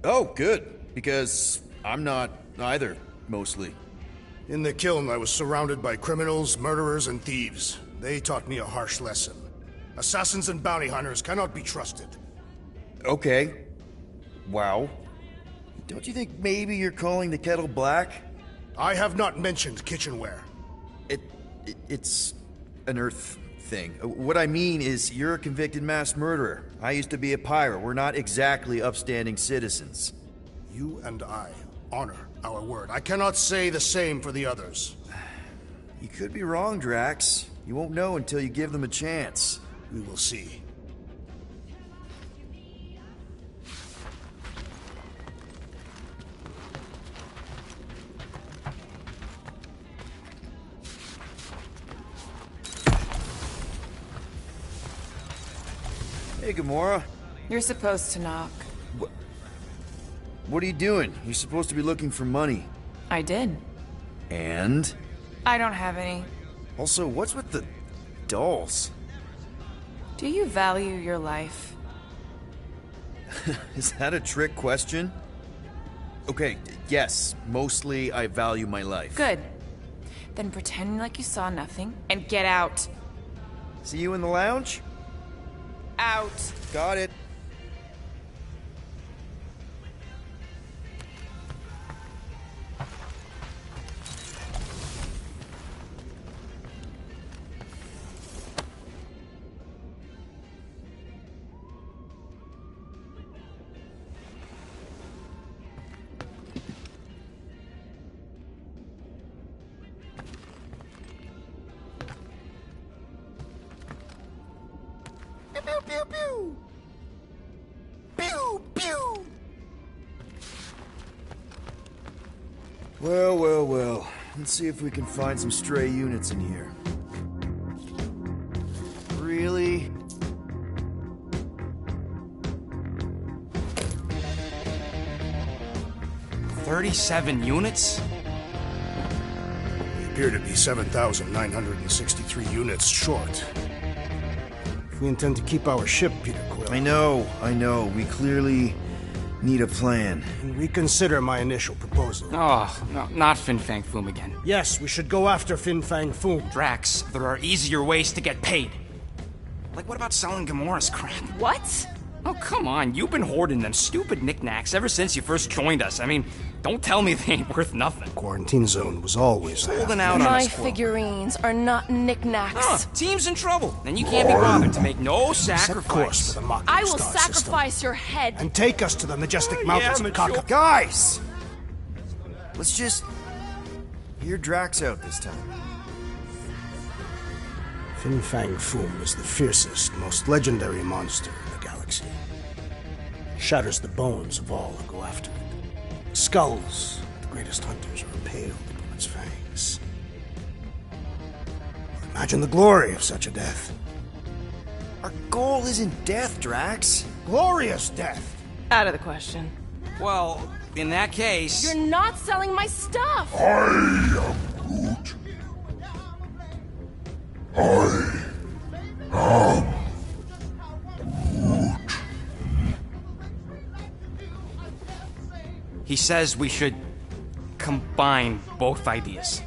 S6: Oh, good. Because I'm not either, mostly.
S5: In the kiln, I was surrounded by criminals, murderers, and thieves. They taught me a harsh lesson. Assassins and bounty hunters cannot be trusted.
S6: Okay. Wow. Don't you think maybe you're calling the kettle black?
S5: I have not mentioned kitchenware.
S6: It's an Earth thing. What I mean is, you're a convicted mass murderer. I used to be a pirate. We're not exactly upstanding citizens.
S5: You and I honor our word. I cannot say the same for the others.
S6: You could be wrong, Drax. You won't know until you give them a chance.
S5: We will see.
S6: Hey, Gamora.
S9: You're supposed to knock.
S6: What are you doing? You're supposed to be looking for money.
S9: I did.
S6: And?
S9: I don't have any.
S6: Also, what's with the dolls?
S9: Do you value your life?
S6: Is that a trick question? Okay, yes. Mostly I value my life.
S9: Good. Then pretend like you saw nothing and get out.
S6: See you in the lounge?
S9: Out.
S6: Got it.
S1: Pew, pew, pew. Pew, pew.
S6: Well. Let's see if we can find some stray units in here. Really?
S7: $37 units?
S5: We appear to be 7,963 units short. If we intend to keep our ship, Peter Quill...
S6: I know. We clearly need a plan.
S5: Reconsider my initial proposal.
S7: Oh, no, not Fin Fang Foom again.
S5: Yes, we should go after Fin Fang Foom.
S7: Drax, there are easier ways to get paid. Like, what about selling Gamora's crap?
S9: What?
S7: Oh, come on. You've been hoarding them stupid knickknacks ever since you first joined us. I mean, don't tell me they ain't worth nothing.
S5: Quarantine zone was always there.
S7: Holding out on
S9: My
S7: us, Quill.
S9: figurines are not knickknacks.
S7: Team's in trouble, and you can't be bothered to make no sacrifice.
S5: For the Mocking
S9: I will
S5: Star
S9: sacrifice
S5: system.
S9: your head.
S5: And take us to the majestic mountains of Kaka.
S6: Guys! Let's just hear Drax out this time.
S5: Fin Fang Foom is the fiercest, most legendary monster in the galaxy. Shatters the bones of all who go after it. Skulls, the greatest hunters, are impaled upon its fangs. Imagine the glory of such a death.
S6: Our goal isn't death, Drax.
S5: Glorious death!
S9: Out of the question.
S7: Well, in that case...
S9: You're not selling my stuff!
S7: He says we should combine both ideas.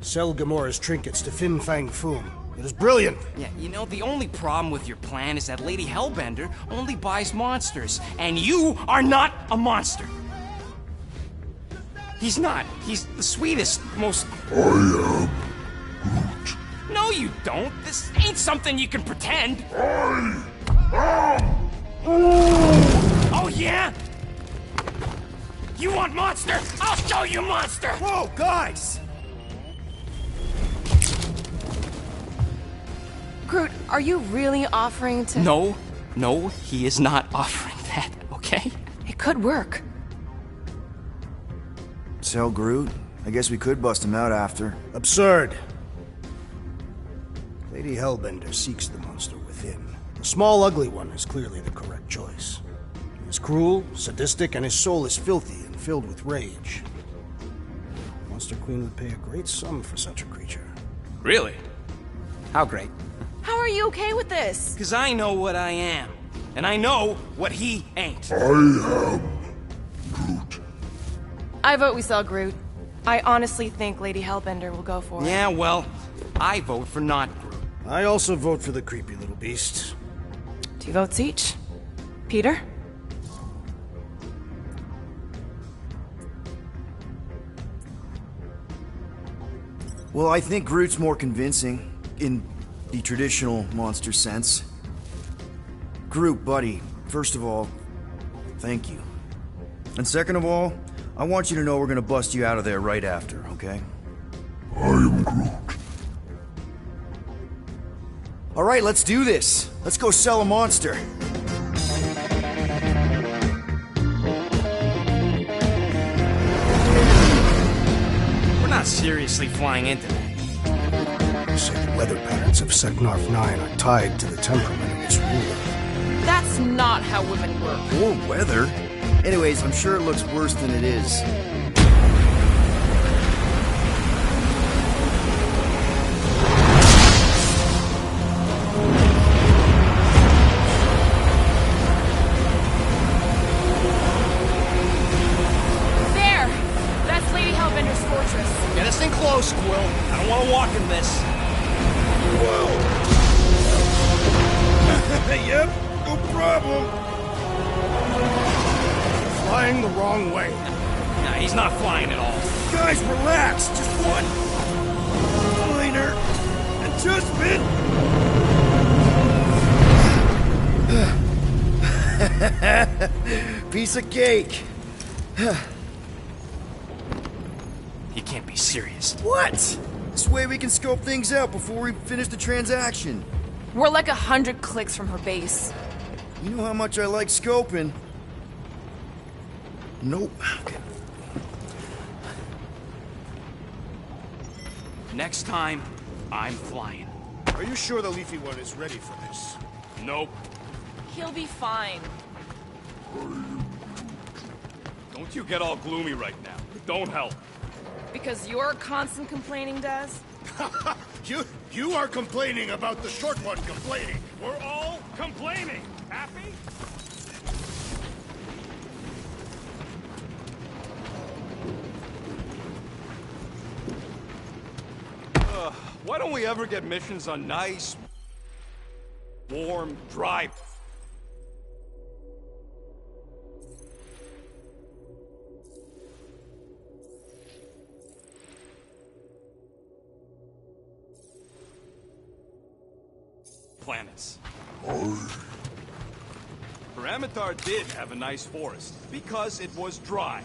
S5: Sell Gamora's trinkets to Fin Fang Foom, It is brilliant.
S7: Yeah, you know, the only problem with your plan is that Lady Hellbender only buys monsters, and you are not a monster. He's not. He's the sweetest, most...
S14: I am Groot.
S7: No, you don't. This ain't something you can pretend.
S14: I am
S7: Oh, yeah? You want monster? I'll show you monster!
S6: Whoa, guys!
S9: Groot, are you really offering to...
S7: No, he is not offering that, okay?
S9: It could work.
S6: Sell Groot? I guess we could bust him out after.
S5: Absurd. Lady Hellbender seeks the monster within. The small, ugly one is clearly the correct choice. He is cruel, sadistic, and his soul is filthy and filled with rage. Monster Queen would pay a great sum for such a creature.
S7: Really? How great?
S9: How are you okay with this?
S7: Because I know what I am. And I know what he ain't.
S14: I am Groot.
S9: I vote we sell Groot. I honestly think Lady Hellbender will go for it.
S7: Yeah, well, I vote for not Groot.
S5: I also vote for the creepy little beast.
S9: 2 votes each. Peter?
S6: Well, I think Groot's more convincing, in the traditional monster sense. Groot, buddy, first of all, thank you. And second of all, I want you to know we're gonna bust you out of there right after, okay?
S14: I am Groot.
S6: Alright, let's do this. Let's go sell a monster.
S7: We're not seriously flying into that.
S5: You say the weather patterns of Seknarf 9 are tied to the temperament of its ruler.
S10: That's not how women work.
S6: Or weather. Anyways, I'm sure it looks worse than it is.
S10: There! That's Lady Hellbender's fortress.
S7: Get us in close, Quill. I don't want to walk in this.
S5: Yep, no problem. Flying the wrong way.
S7: Nah, he's not flying at all.
S5: Guys, relax. Just one minor adjustment.
S6: Piece of cake.
S7: He can't be serious.
S6: What? This way we can scope things out before we finish the transaction.
S9: We're like 100 clicks from her base.
S6: You know how much I like scoping. Nope.
S7: Next time, I'm flying.
S5: Are you sure the Leafy One is ready for this?
S7: Nope.
S9: He'll be fine.
S8: Don't you get all gloomy right now. It don't help.
S9: Because your constant complaining does?
S5: You are complaining about the short one complaining.
S8: We're all complaining. Happy? Why don't we ever get missions on nice, warm, dry planets? Paramitar did have a nice forest because it was dry.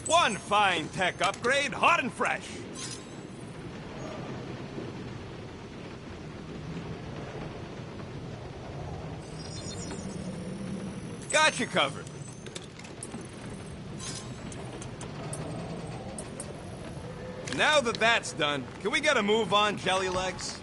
S8: One fine tech upgrade, hot and fresh. got you covered. Now that that's done, can we get a move on, Jelly Legs?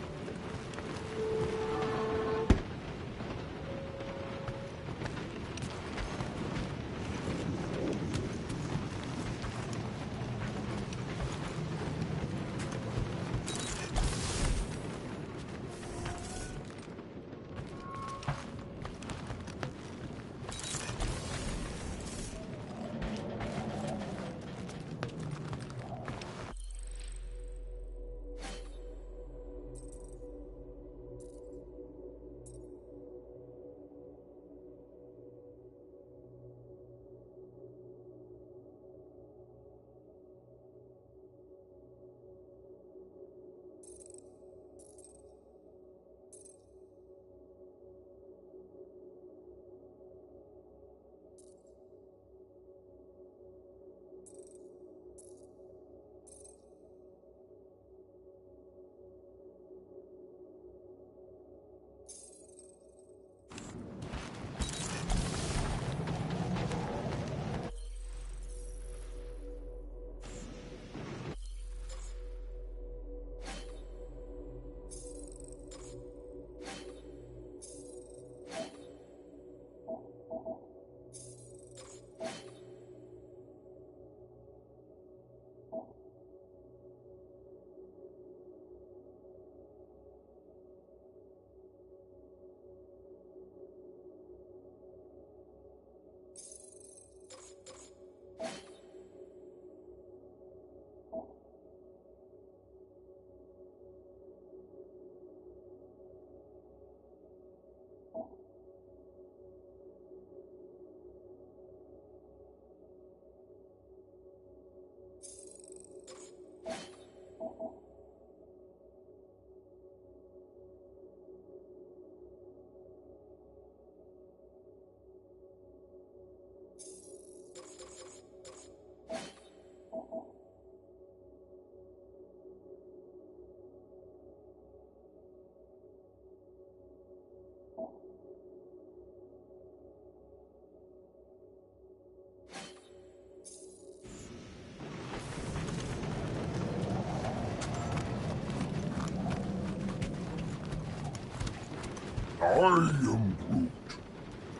S14: I am Groot.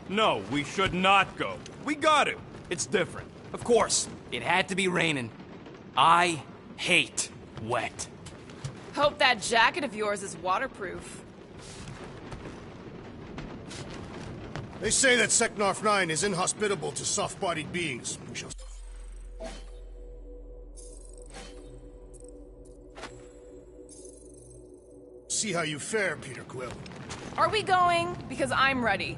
S8: No, we should not go. We got to. It's different.
S7: Of course, it had to be raining. I hate wet.
S9: Hope that jacket of yours is waterproof.
S5: They say that Seknarf 9 is inhospitable to soft-bodied beings. We shall... see how you fare, Peter Quill.
S9: Are we going? Because I'm ready.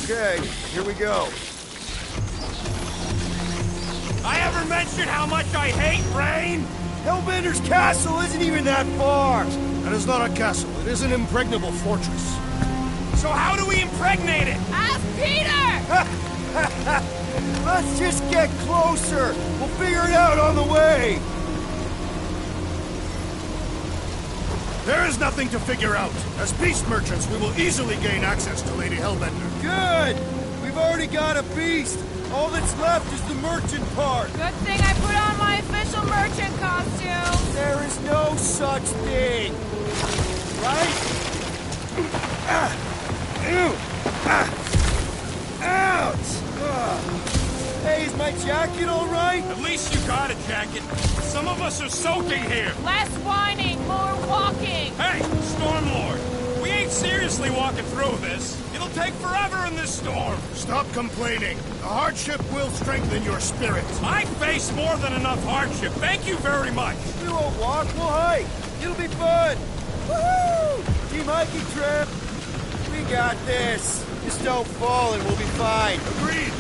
S6: Okay, here we go.
S8: I ever mentioned how much I hate rain?
S6: Hellbender's castle isn't even that far.
S5: That is not a castle. It is an impregnable fortress.
S8: So how do we impregnate it?
S9: Ask Peter!
S6: Let's just get closer. We'll figure it out on the way.
S5: There is nothing to figure out. As beast merchants, we will easily gain access to Lady Hellbender.
S6: Good! We've already got a beast. All that's left is the merchant part.
S9: Good thing I put on my official merchant costume.
S6: There is no such thing. Right? Ouch! Hey, is my jacket all right?
S8: At least you got a jacket. Some of us are soaking here.
S9: Less whining, more walking.
S8: Hey, Stormlord, we ain't seriously walking through this. It'll take forever in this storm.
S14: Stop complaining. The hardship will strengthen your spirit.
S8: I face more than enough hardship. Thank you very much.
S6: We won't walk, we'll hike. It'll be fun. Woohoo! Team hiking trip. We got this. Just don't fall and we'll be fine.
S14: Agreed.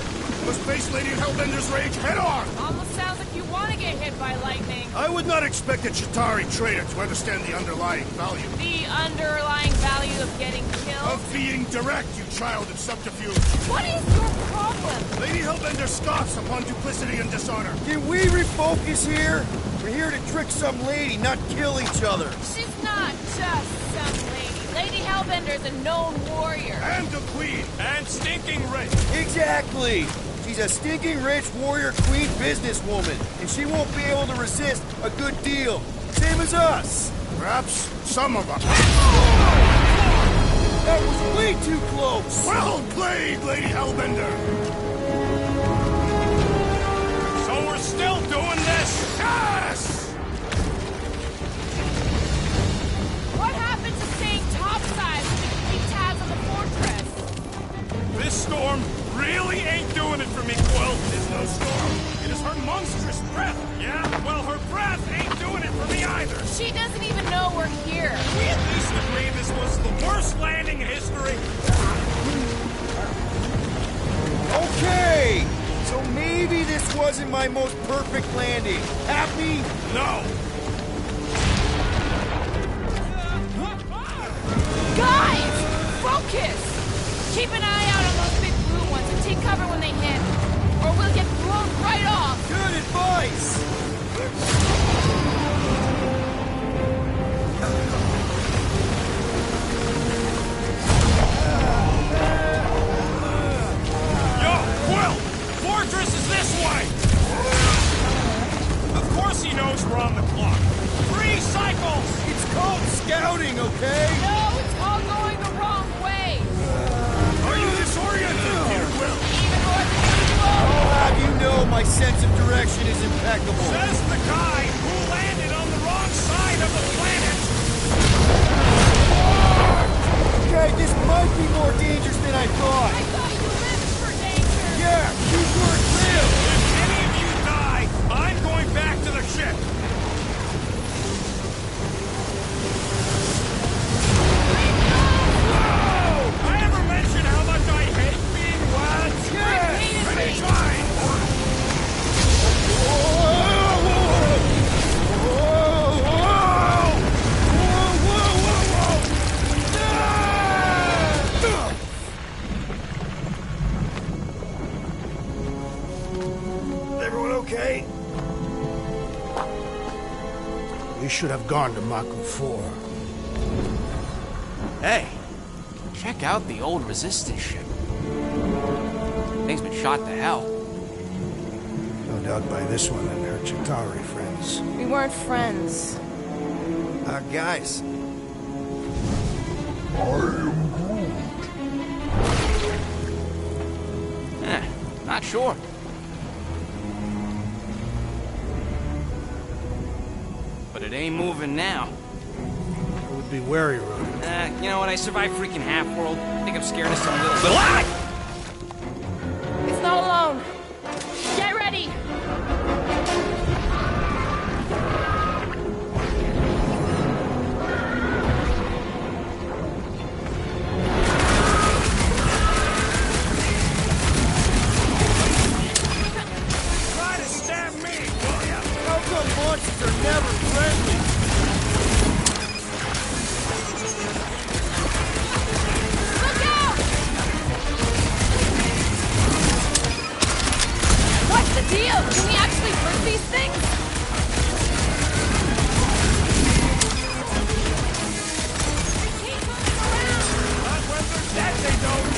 S14: Let's face Lady Hellbender's rage head on.
S10: Almost sounds like you want to get hit by lightning.
S14: I would not expect a Chitauri trader to understand the underlying value.
S10: The underlying value of getting killed?
S14: Of being direct, you child of subterfuge.
S10: What is your problem?
S14: Lady Hellbender scoffs upon duplicity and dishonor.
S6: Can we refocus here? We're here to trick some lady, not kill each other.
S10: She's not just some lady. Lady Hellbender's a known warrior.
S14: And a queen.
S8: And stinking rich.
S6: Exactly. She's a stinking rich warrior queen businesswoman, and she won't be able to resist a good deal. Same as us.
S14: Perhaps some of us.
S6: That was way too close.
S14: Well played, Lady Hellbender.
S8: So we're still doing this?
S14: Yes!
S10: What happened to staying topside so we can keep tabs on the fortress?
S8: This storm really ain't doing it for me, Quill.
S14: It's no storm. It is her monstrous breath.
S8: Yeah? Well, her breath ain't doing it for me either.
S10: She doesn't even know we're here.
S8: We at least agree this was the worst landing in history.
S6: Okay, so maybe this wasn't my most perfect landing. Happy?
S8: No.
S10: Guys! Focus! Keep an eye out on those big blue ones and take cover when they hit. Or we'll get blown right off.
S6: Good advice!
S8: Yo, Quill! Fortress is this way! Of course he knows we're on the clock. 3 cycles!
S6: It's called scouting, okay?
S10: No, it's all going the wrong way.
S14: Are you disoriented, dear Quill?
S10: Even more than usual.
S6: I'll have you know my sense of direction is impeccable.
S8: Says the guy who landed on the wrong side of the planet!
S6: Okay, this might be more dangerous than I thought.
S10: I thought you lived for danger.
S6: Yeah, you were real.
S8: If any of you die, I'm going back to the ship! Whoa! I ever mention how much I hate being wet?
S10: Yes!
S8: Anytime!
S14: Everyone okay?
S5: We should have gone to Maku 4.
S7: Hey, check out the old Resistance ship. Thing's been shot to hell.
S5: No doubt by this one and her Chitauri friends.
S9: We weren't friends.
S6: Guys.
S7: Not sure. But it ain't moving now.
S5: I would be wary, Ronan.
S7: You know what? I survived freaking Half-World. I think I'm scared of some little... Ah!
S10: It's not alone. Get ready.
S8: Try to stab me, will ya?
S6: How come monsters are never friendly?
S10: Look out! What's the deal? Can we actually hurt these things? They keep moving around.
S8: Not when they're dead, they don't.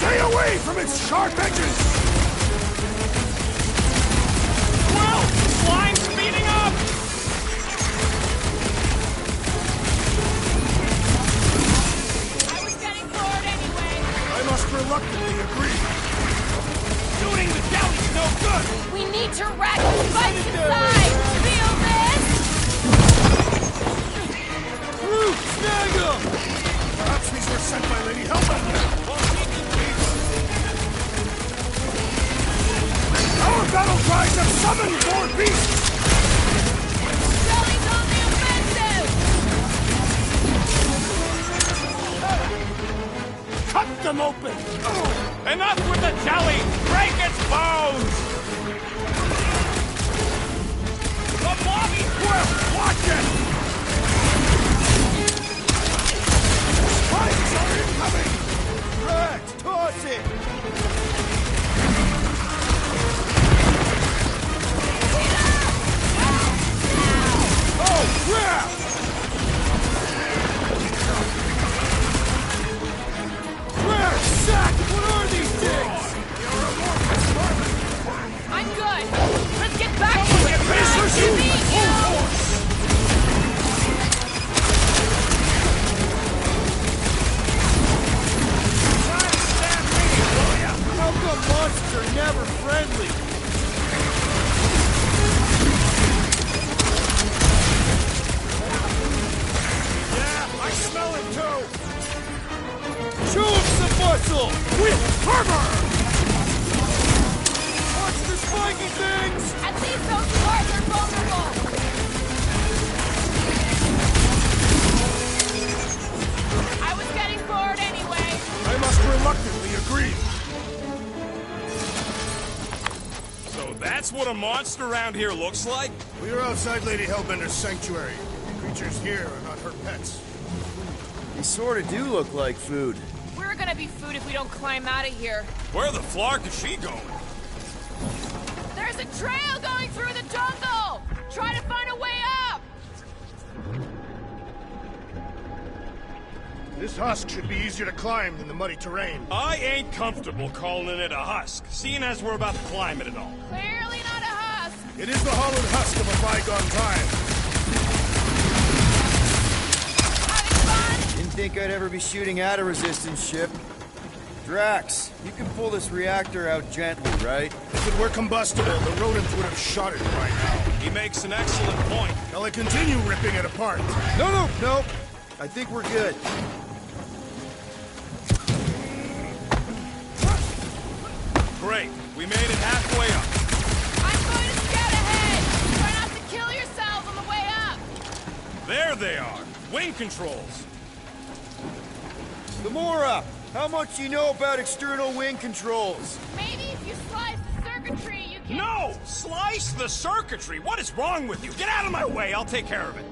S14: Stay away from its sharp edges!
S8: Well, slime's speeding up!
S10: I was getting bored anyway.
S14: I must reluctantly agree.
S8: Shooting the deli's no good!
S10: We need to rack the spikes inside. Feel this?
S6: Roots!
S14: sent by Lady Hellbender! Our battle cries have summoned more beasts!
S10: Jelly's on the offensive!
S14: Cut them open!
S8: Enough with the jelly! Break its bones! The Bobby Quill! Watch it!
S14: Spikes are incoming!
S6: Drax, toss it!
S14: Oh, crap! Where? Sack! What are these things?
S10: I'm good. Let's get back to it.
S14: Finish her
S10: You beat
S14: full
S10: you.
S14: force!
S6: How come monsters are never friendly?
S14: Yeah, I smell it too!
S6: Show him some muscle!
S14: With fervor! Watch the spiky things!
S10: At least those cars are vulnerable. I was getting bored anyway.
S14: I must reluctantly agree.
S8: So that's what a monster around here looks like?
S14: We are outside Lady Hellbender's sanctuary. Creatures here are not her pets.
S6: They sort of do look like food.
S10: We're gonna be food if we don't climb out of here.
S8: Where the flark is she going?
S10: There's a trail going through the jungle. Try to find a way up.
S14: This husk should be easier to climb than the muddy terrain.
S8: I ain't comfortable calling it a husk, seeing as we're about to climb it and all.
S10: Clearly not a husk.
S14: It is the hollowed husk of a bygone time.
S6: Didn't think I'd ever be shooting at a resistance ship. Drax, you can pull this reactor out gently, right?
S14: If it were combustible, the rodents would have shot it by now.
S8: He makes an excellent point.
S14: Shall I continue ripping it apart?
S6: No. I think we're good.
S8: Great. We made it halfway up.
S10: I'm going to scout ahead. Try not to kill yourselves on the way up.
S8: There they are. Wing controls.
S6: Gamora, how much you know about external wing controls?
S10: Maybe if you slice the circuitry, you can...
S8: No! Slice the circuitry! What is wrong with you? Get out of my way! I'll take care of it.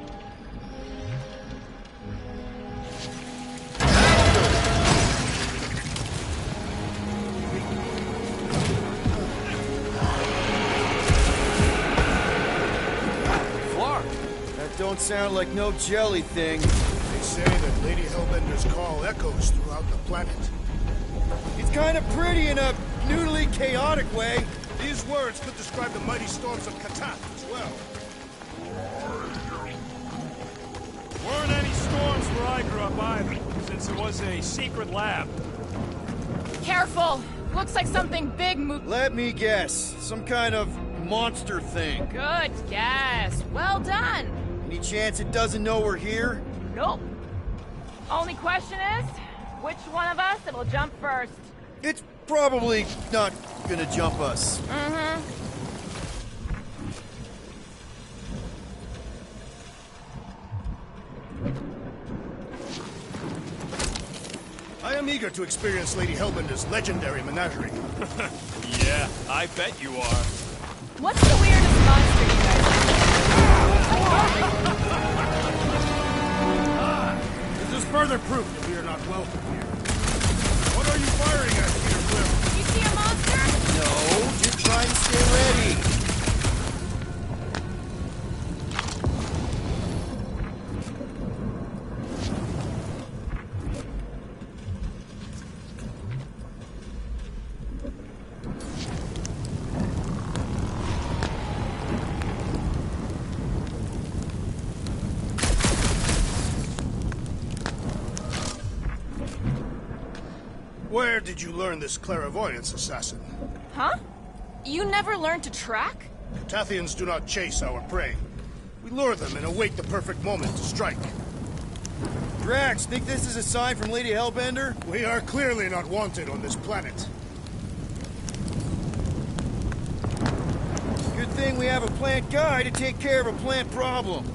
S6: Flark, that don't sound like no jelly thing.
S14: They say that Lady Hellbender's call echoes throughout the planet.
S6: It's kind of pretty in a noodly, chaotic way.
S14: These words could describe the mighty storms of Katath as well.
S8: Weren't any storms where I grew up either, since it was a secret lab.
S10: Careful. Looks like something big moved.
S6: Let me guess. Some kind of monster thing.
S10: Good guess. Well done.
S6: Any chance it doesn't know we're here?
S10: Nope. Only question is, which one of us will jump first?
S6: It's probably not gonna jump us.
S10: Mm-hmm.
S14: I am eager to experience Lady Hellbender's legendary menagerie.
S8: Yeah, I bet you are.
S10: What's the weirdest monster you guys
S14: This is further proof that we are not welcome here. What are you firing at, Peter Quill?
S10: You see a monster?
S6: No, you're trying to stay ready.
S14: Where did you learn this clairvoyance, assassin?
S9: Huh? You never learned to track?
S14: Tathians do not chase our prey. We lure them and await the perfect moment to strike.
S6: Drax, think this is a sign from Lady Hellbender?
S5: We are clearly not wanted on this planet.
S6: Good thing we have a plant guy to take care of a plant problem.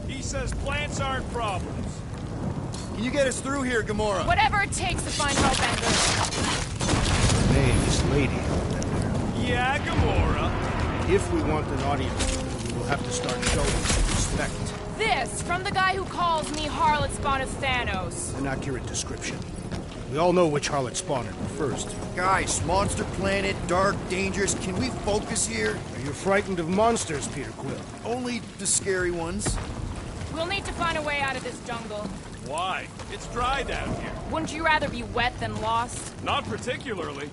S8: He says plants aren't problems.
S6: Can you get us through here, Gamora?
S10: Whatever it takes to find Hellbender.
S5: Her name is Lady Hellbender.
S8: Yeah, Gamora.
S5: If we want an audience, we will have to start showing some respect.
S10: This, from the guy who calls me Harlot Spawn of Thanos.
S5: An accurate description. We all know which harlot spawn it refers to.
S6: Guys, monster planet, dark, dangerous. Can we focus here?
S5: Are you frightened of monsters, Peter Quill?
S6: Only the scary ones.
S10: We'll need to find a way out of this jungle.
S8: Why? It's dry down here.
S10: Wouldn't you rather be wet than lost?
S8: Not particularly.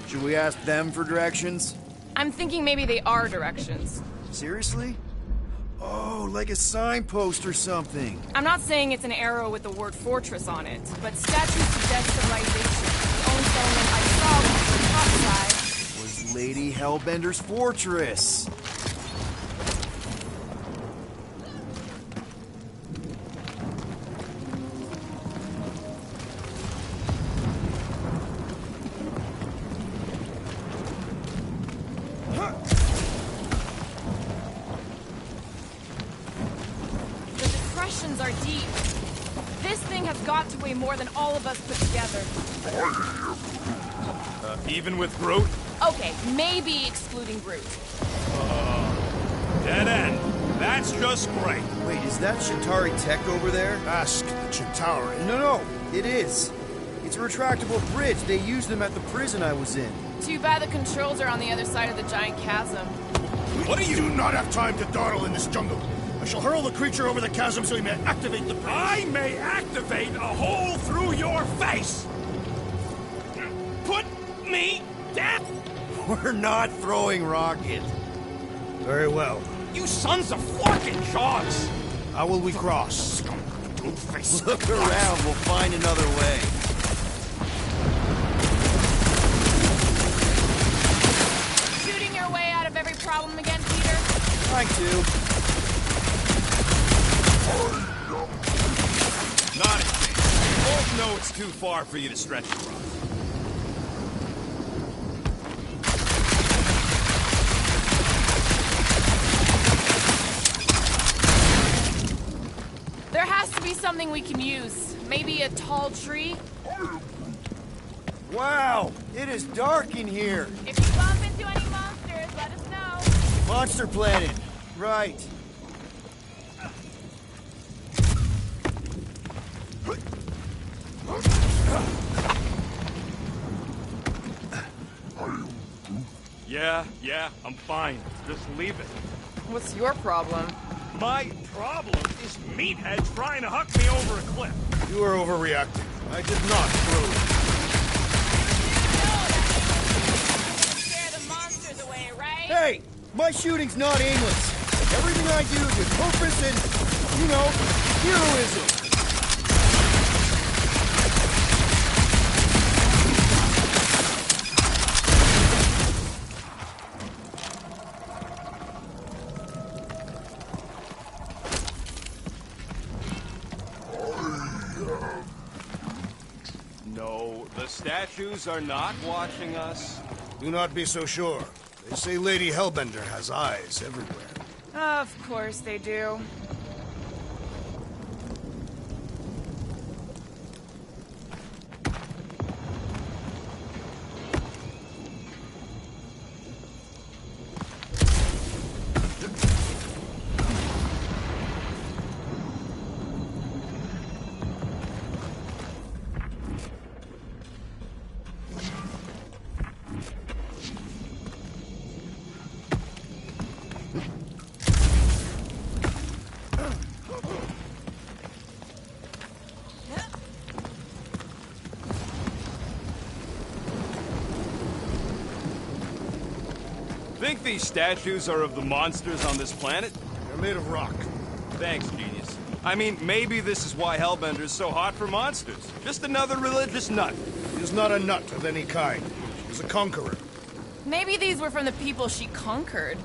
S6: Should we ask them for directions?
S10: I'm thinking maybe they are directions.
S6: Seriously? Oh, like a signpost or something.
S10: I'm not saying it's an arrow with the word fortress on it, but statues suggest civilization. The only settlement I saw was the top side.
S6: Was Lady Hellbender's fortress.
S10: Are deep. This thing has got to weigh more than all of us put together.
S8: Even with Groot?
S10: Okay, maybe excluding Groot.
S8: Dead end. That's just great.
S6: Wait, is that Chitauri tech over there?
S5: Ask the Chitauri.
S6: No, it is. It's a retractable bridge. They used them at the prison I was in.
S10: Too bad the controls are on the other side of the giant chasm.
S5: What do you do not have time to dawdle in this jungle? I shall hurl the creature over the chasm so he may activate the bridge.
S8: I may activate a hole through your face! Put me down!
S6: We're not throwing rocket.
S5: Very well.
S8: You sons of fucking sharks!
S5: How will we cross?
S6: Look around, we'll find another way.
S10: Shooting your way out of every problem again, Peter?
S6: Trying to.
S8: Not a chance. We both know it's too far for you to stretch across.
S10: There has to be something we can use. Maybe a tall tree?
S6: Wow, it is dark in here.
S10: If you bump into any monsters, let us know.
S6: Monster planet. Right.
S8: Yeah, I'm fine. Just leave it.
S9: What's your problem?
S8: My problem is Meathead trying to huck me over a cliff.
S5: You are overreacting. I did not throw it.
S10: Scare the monsters away, right?
S6: Hey, my shooting's not aimless. Everything I do is with purpose and, you know, heroism.
S8: No, the statues are not watching us.
S5: Do not be so sure. They say Lady Hellbender has eyes everywhere.
S9: Of course they do.
S8: Think these statues are of the monsters on this planet?
S5: They're made of rock.
S8: Thanks, genius. I mean, maybe this is why Hellbender's so hot for monsters. Just another religious nut.
S5: He is not a nut of any kind. He is a conqueror.
S10: Maybe these were from the people she conquered.